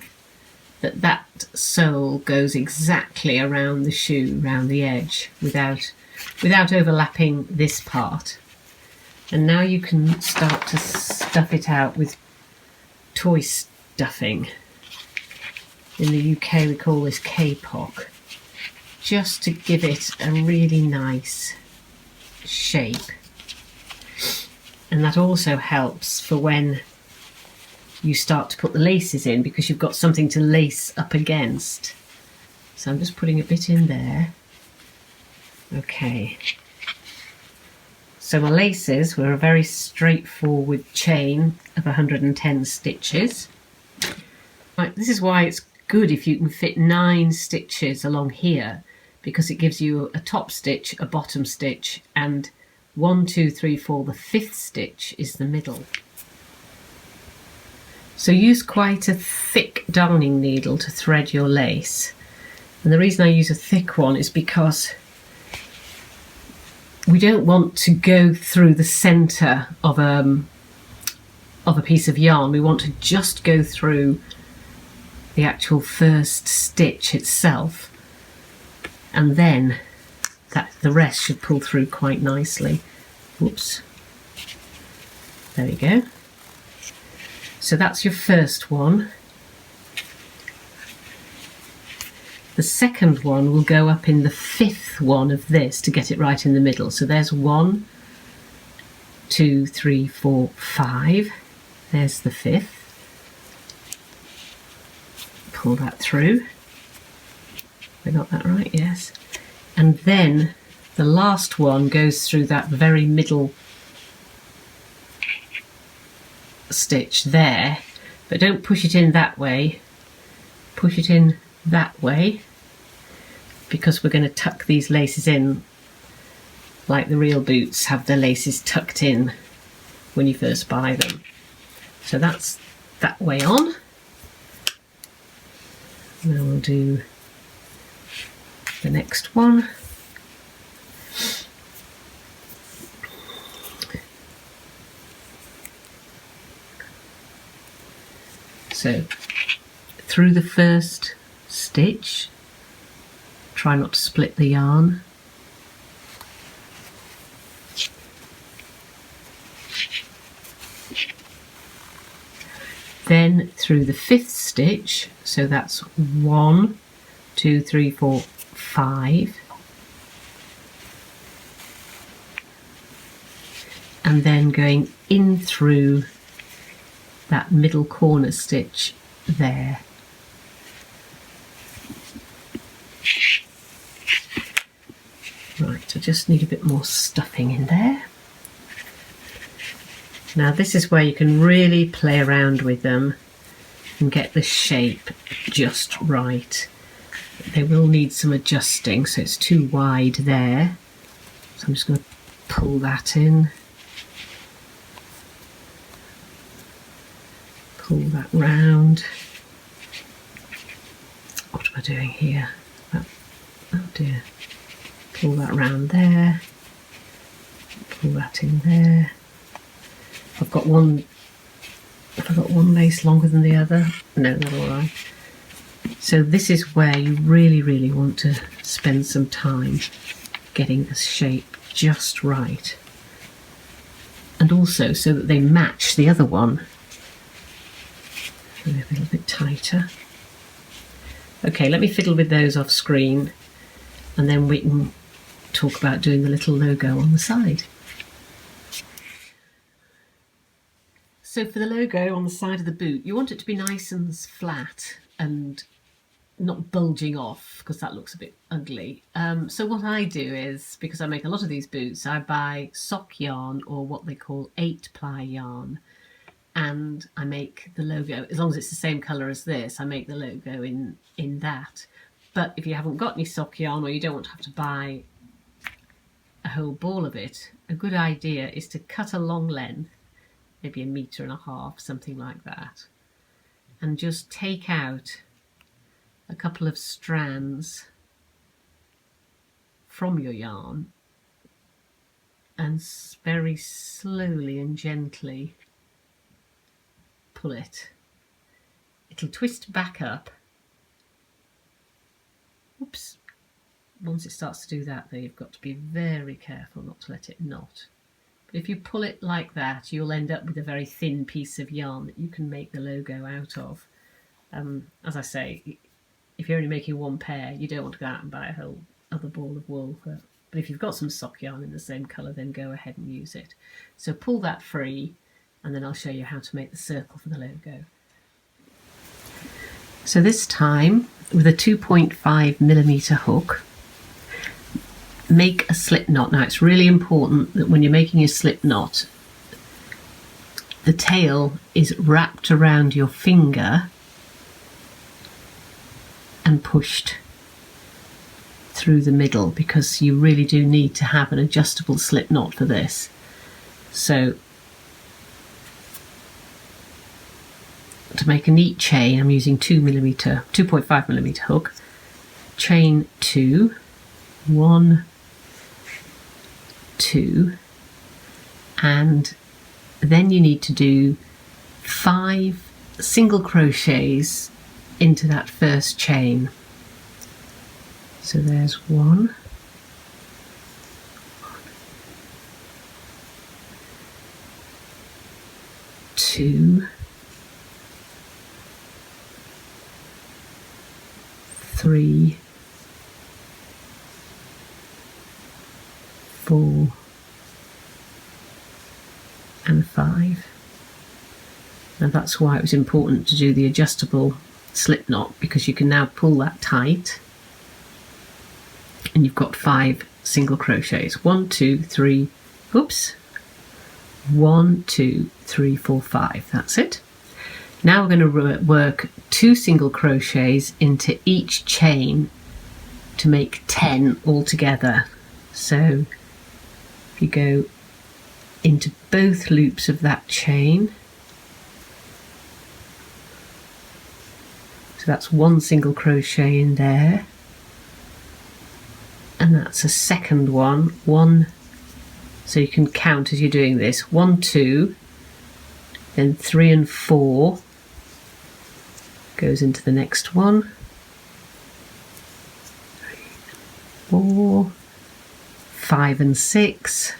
that that sole goes exactly around the shoe, around the edge, without overlapping this part. And now you can start to stuff it out with toy stuffing. In the UK we call this K-POC, just to give it a really nice shape. And that also helps for when you start to put the laces in, because you've got something to lace up against. So I'm just putting a bit in there. Okay. So my laces were a very straightforward chain of 110 stitches. Right, this is why it's good if you can fit 9 stitches along here, because it gives you a top stitch, a bottom stitch, and 1, 2, 3, 4, the 5th stitch is the middle. So use quite a thick darning needle to thread your lace. And the reason I use a thick one is because we don't want to go through the centre of a piece of yarn. We want to just go through the actual first stitch itself, and then the rest should pull through quite nicely. Whoops. There we go. So that's your first one. The second one will go up in the 5th one of this to get it right in the middle. So there's 1, 2, 3, 4, 5. There's the 5th. Pull that through. I got that right, yes. And then the last one goes through that very middle stitch there, but don't push it in that way. Push it in that way, because we're going to tuck these laces in like the real boots have their laces tucked in when you first buy them. So that's that way on. And then we'll do the next one. So through the first stitch, try not to split the yarn. Then through the 5th stitch, so that's 1, 2, 3, 4, 5. And then going in through that middle corner stitch there. Right, I just need a bit more stuffing in there. Now this is where you can really play around with them and get the shape just right. They will need some adjusting, so it's too wide there. So I'm just going to pull that in. Pull that round. What am I doing here? Oh dear. Pull that round there. Pull that in there. I've got one lace longer than the other. No, not all right. So this is where you really want to spend some time getting the shape just right. And also so that they match the other one. A little bit tighter. Okay, let me fiddle with those off screen and then we can talk about doing the little logo on the side. So for the logo on the side of the boot, you want it to be nice and flat and not bulging off, because that looks a bit ugly. So what I do is, because I make a lot of these boots, I buy sock yarn, or what they call 8-ply yarn, and I make the logo, as long as it's the same colour as this, I make the logo in that. But if you haven't got any sock yarn, or you don't want to have to buy a whole ball of it, a good idea is to cut a long length, maybe 1.5 meters, something like that, and just take out a couple of strands from your yarn and very slowly and gently pull it. It'll twist back up. Oops. Once it starts to do that, though, you've got to be very careful not to let it knot. But if you pull it like that, you'll end up with a very thin piece of yarn that you can make the logo out of. As I say, if you're only making one pair, you don't want to go out and buy a whole other ball of wool. But if you've got some sock yarn in the same colour, then go ahead and use it. So pull that free, and then I'll show you how to make the circle for the logo. So this time, with a 2.5mm hook, make a slip knot. Now it's really important that when you're making your slip knot, the tail is wrapped around your finger and pushed through the middle, because you really do need to have an adjustable slip knot for this. So to make a neat chain, I'm using 2.5mm hook. Chain 2, 1, 2, and then you need to do 5 single crochets into that first chain. So there's 1, 2, 3, 4, and 5. Now that's why it was important to do the adjustable slip knot, because you can now pull that tight and you've got 5 single crochets. 1, 2, 3, oops, 1, 2, 3, 4, 5. That's it. Now we're going to work 2 single crochets into each chain to make 10 altogether. So if you go into both loops of that chain, so that's 1 single crochet in there, and that's a second one, so you can count as you're doing this, 1, 2, then 3 and 4 goes into the next one, 3, 4, 5 and 6,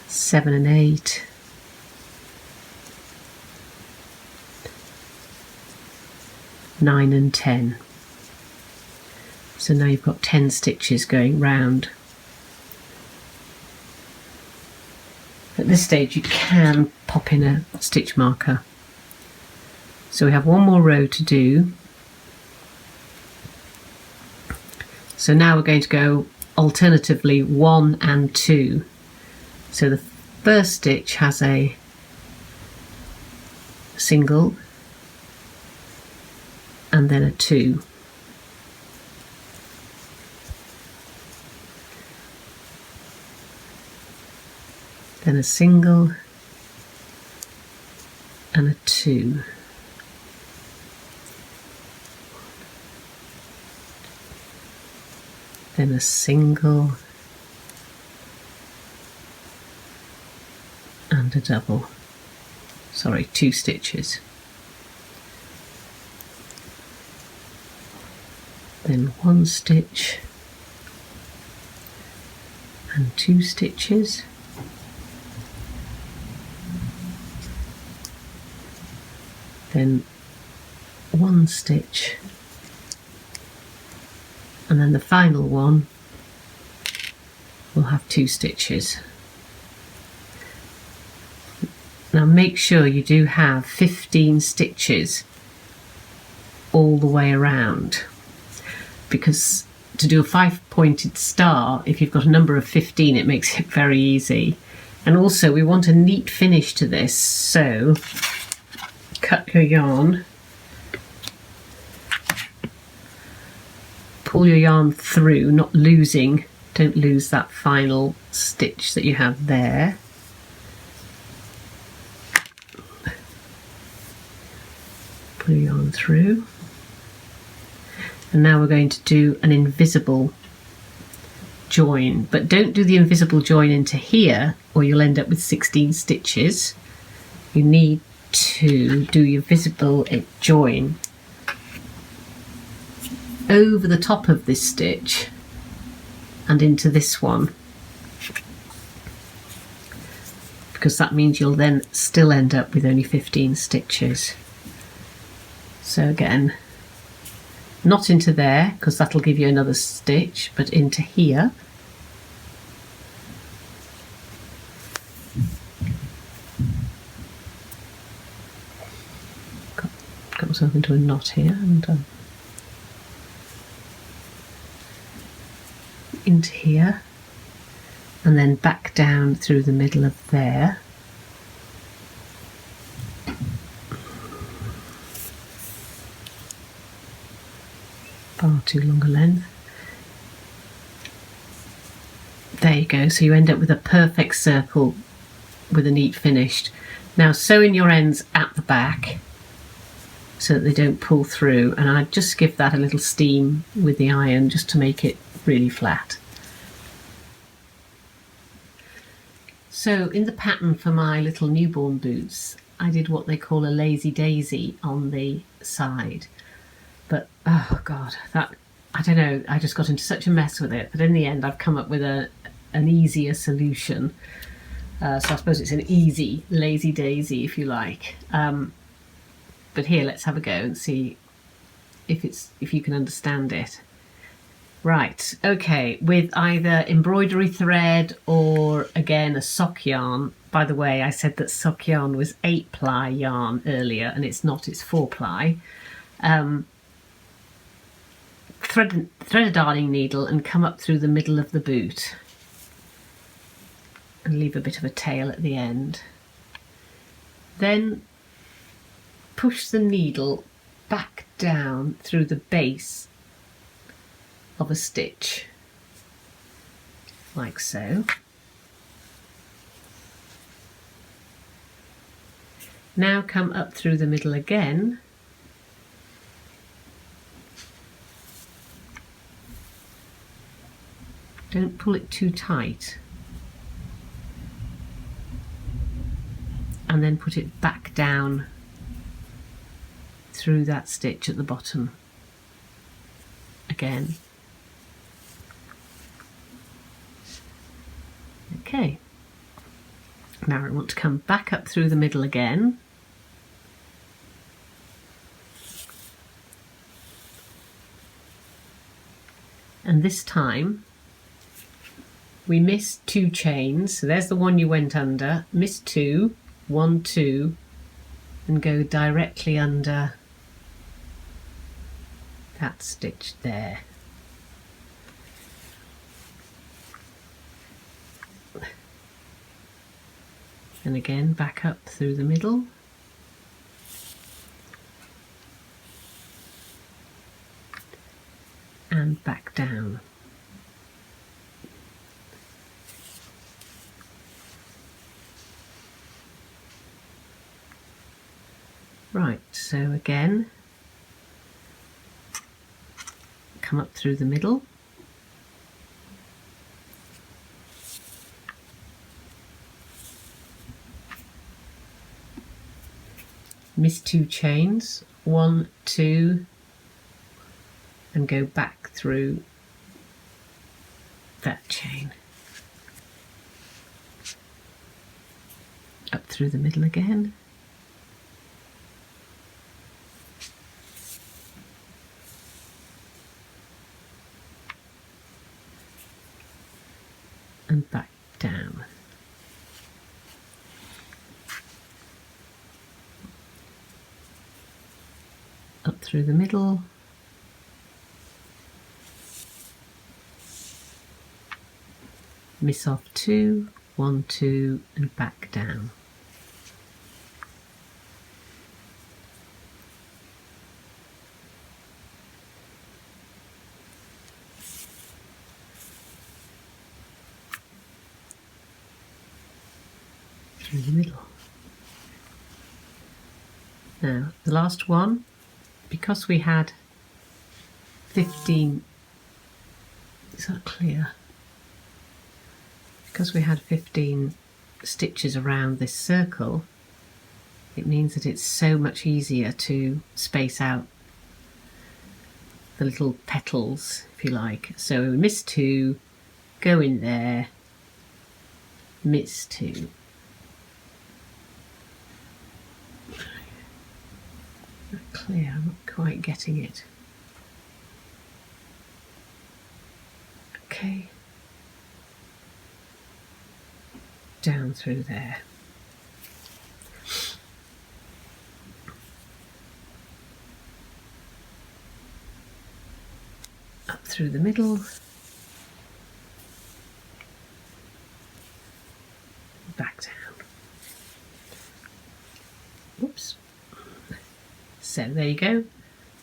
7 and 8, 9 and 10. So now you've got 10 stitches going round. At this stage you can pop in a stitch marker. So we have one more row to do. So now we're going to go alternatively 1 and 2. So the first stitch has a single and then a 2. Then a single and a 2. Then a single and a double. Sorry, 2 stitches. Then 1 stitch and 2 stitches. then one stitch, and then the final one will have 2 stitches. Now make sure you do have 15 stitches all the way around, because to do a 5-pointed star, if you've got a number of 15, it makes it very easy. And also we want a neat finish to this, so cut your yarn, pull your yarn through, not losing, don't lose that final stitch that you have there. Pull your yarn through, and now we're going to do an invisible join, but don't do the invisible join into here or you'll end up with 16 stitches. You need to do your visible join over the top of this stitch and into this one, because that means you'll then still end up with only 15 stitches. So again, not into there, because that'll give you another stitch, but into here. Got myself into a knot here, haven't I? Into here, and then back down through the middle of there. Far too long a length. There you go, so you end up with a perfect circle with a neat finish. Now sew in your ends at the back so that they don't pull through, and I just give that a little steam with the iron just to make it really flat. So in the pattern for my little newborn boots, I did what they call a lazy daisy on the side. But oh god, that, I don't know, I just got into such a mess with it that in the end I've come up with an easier solution. So I suppose it's an easy lazy daisy if you like. But here, let's have a go and see if you can understand it. Right, okay, with either embroidery thread or again a sock yarn. By the way, I said that sock yarn was 8-ply yarn earlier, and it's not, it's 4-ply. Thread a darning needle and come up through the middle of the boot and leave a bit of a tail at the end. Then push the needle back down through the base of a stitch, like so. Now come up through the middle again, don't pull it too tight, and then put it back down through that stitch at the bottom again. Okay, now I want to come back up through the middle again, and this time we missed 2 chains, so there's the one you went under, miss 2, 1, 2, and go directly under that stitch there. And again back up through the middle, and back down. Right, so again, come up through the middle, miss 2 chains, 1, 2, and go back through that chain, up through the middle again, and back down. Up through the middle, miss off 2, 1, 2 and back down. Through the middle. Now the last one, because we had 15, is that clear? Because we had 15 stitches around this circle, it means that it's so much easier to space out the little petals, if you like. So we miss 2, go in there, miss 2. Not clear, I'm not quite getting it. Okay. Down through there. Up through the middle. Back down. Oops. So there you go.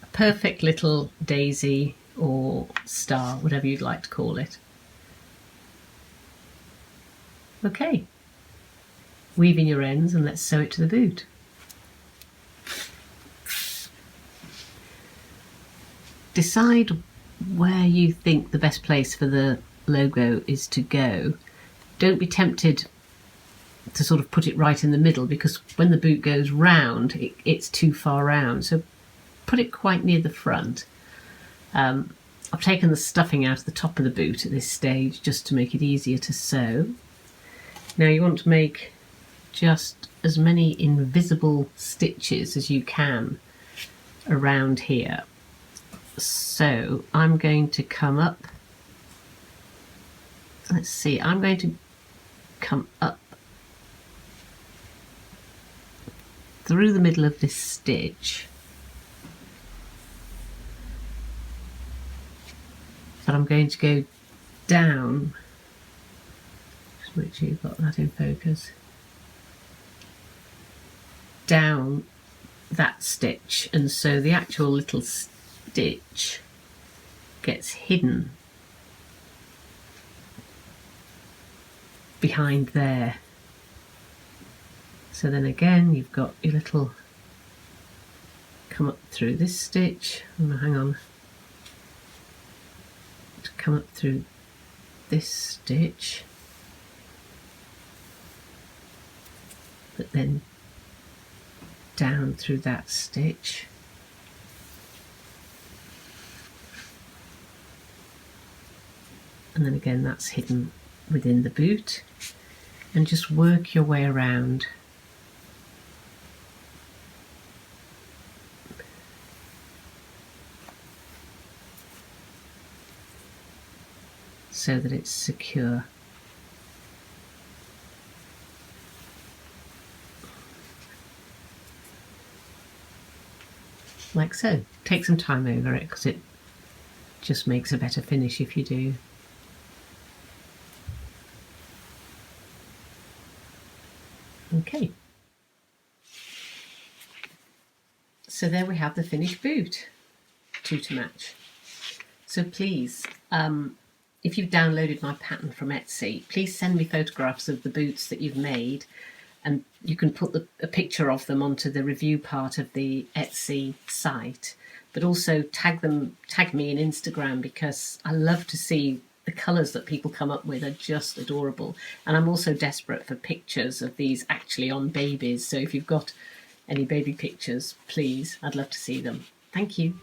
A perfect little daisy or star, whatever you'd like to call it. Okay. Weave in your ends and let's sew it to the boot. Decide where you think the best place for the logo is to go. Don't be tempted to sort of put it right in the middle, because when the boot goes round, it's too far round. So put it quite near the front. I've taken the stuffing out of the top of the boot at this stage just to make it easier to sew. Now you want to make just as many invisible stitches as you can around here. So I'm going to come up, let's see, I'm going to come up through the middle of this stitch, but I'm going to go down, just make sure you've got that in focus, down that stitch, and so the actual little stitch gets hidden behind there. So then again you've got your little, come up through this stitch, hang on, to come up through this stitch, but then down through that stitch, and then again that's hidden within the boot, and just work your way around so that it's secure. Like so. Take some time over it because it just makes a better finish if you do. Okay. So there we have the finished boot, 2 to match. So please, if you've downloaded my pattern from Etsy, please send me photographs of the boots that you've made, and you can put a picture of them onto the review part of the Etsy site, but also tag me in Instagram, because I love to see the colours that people come up with are just adorable. And I'm also desperate for pictures of these actually on babies, so if you've got any baby pictures, please, I'd love to see them. Thank you.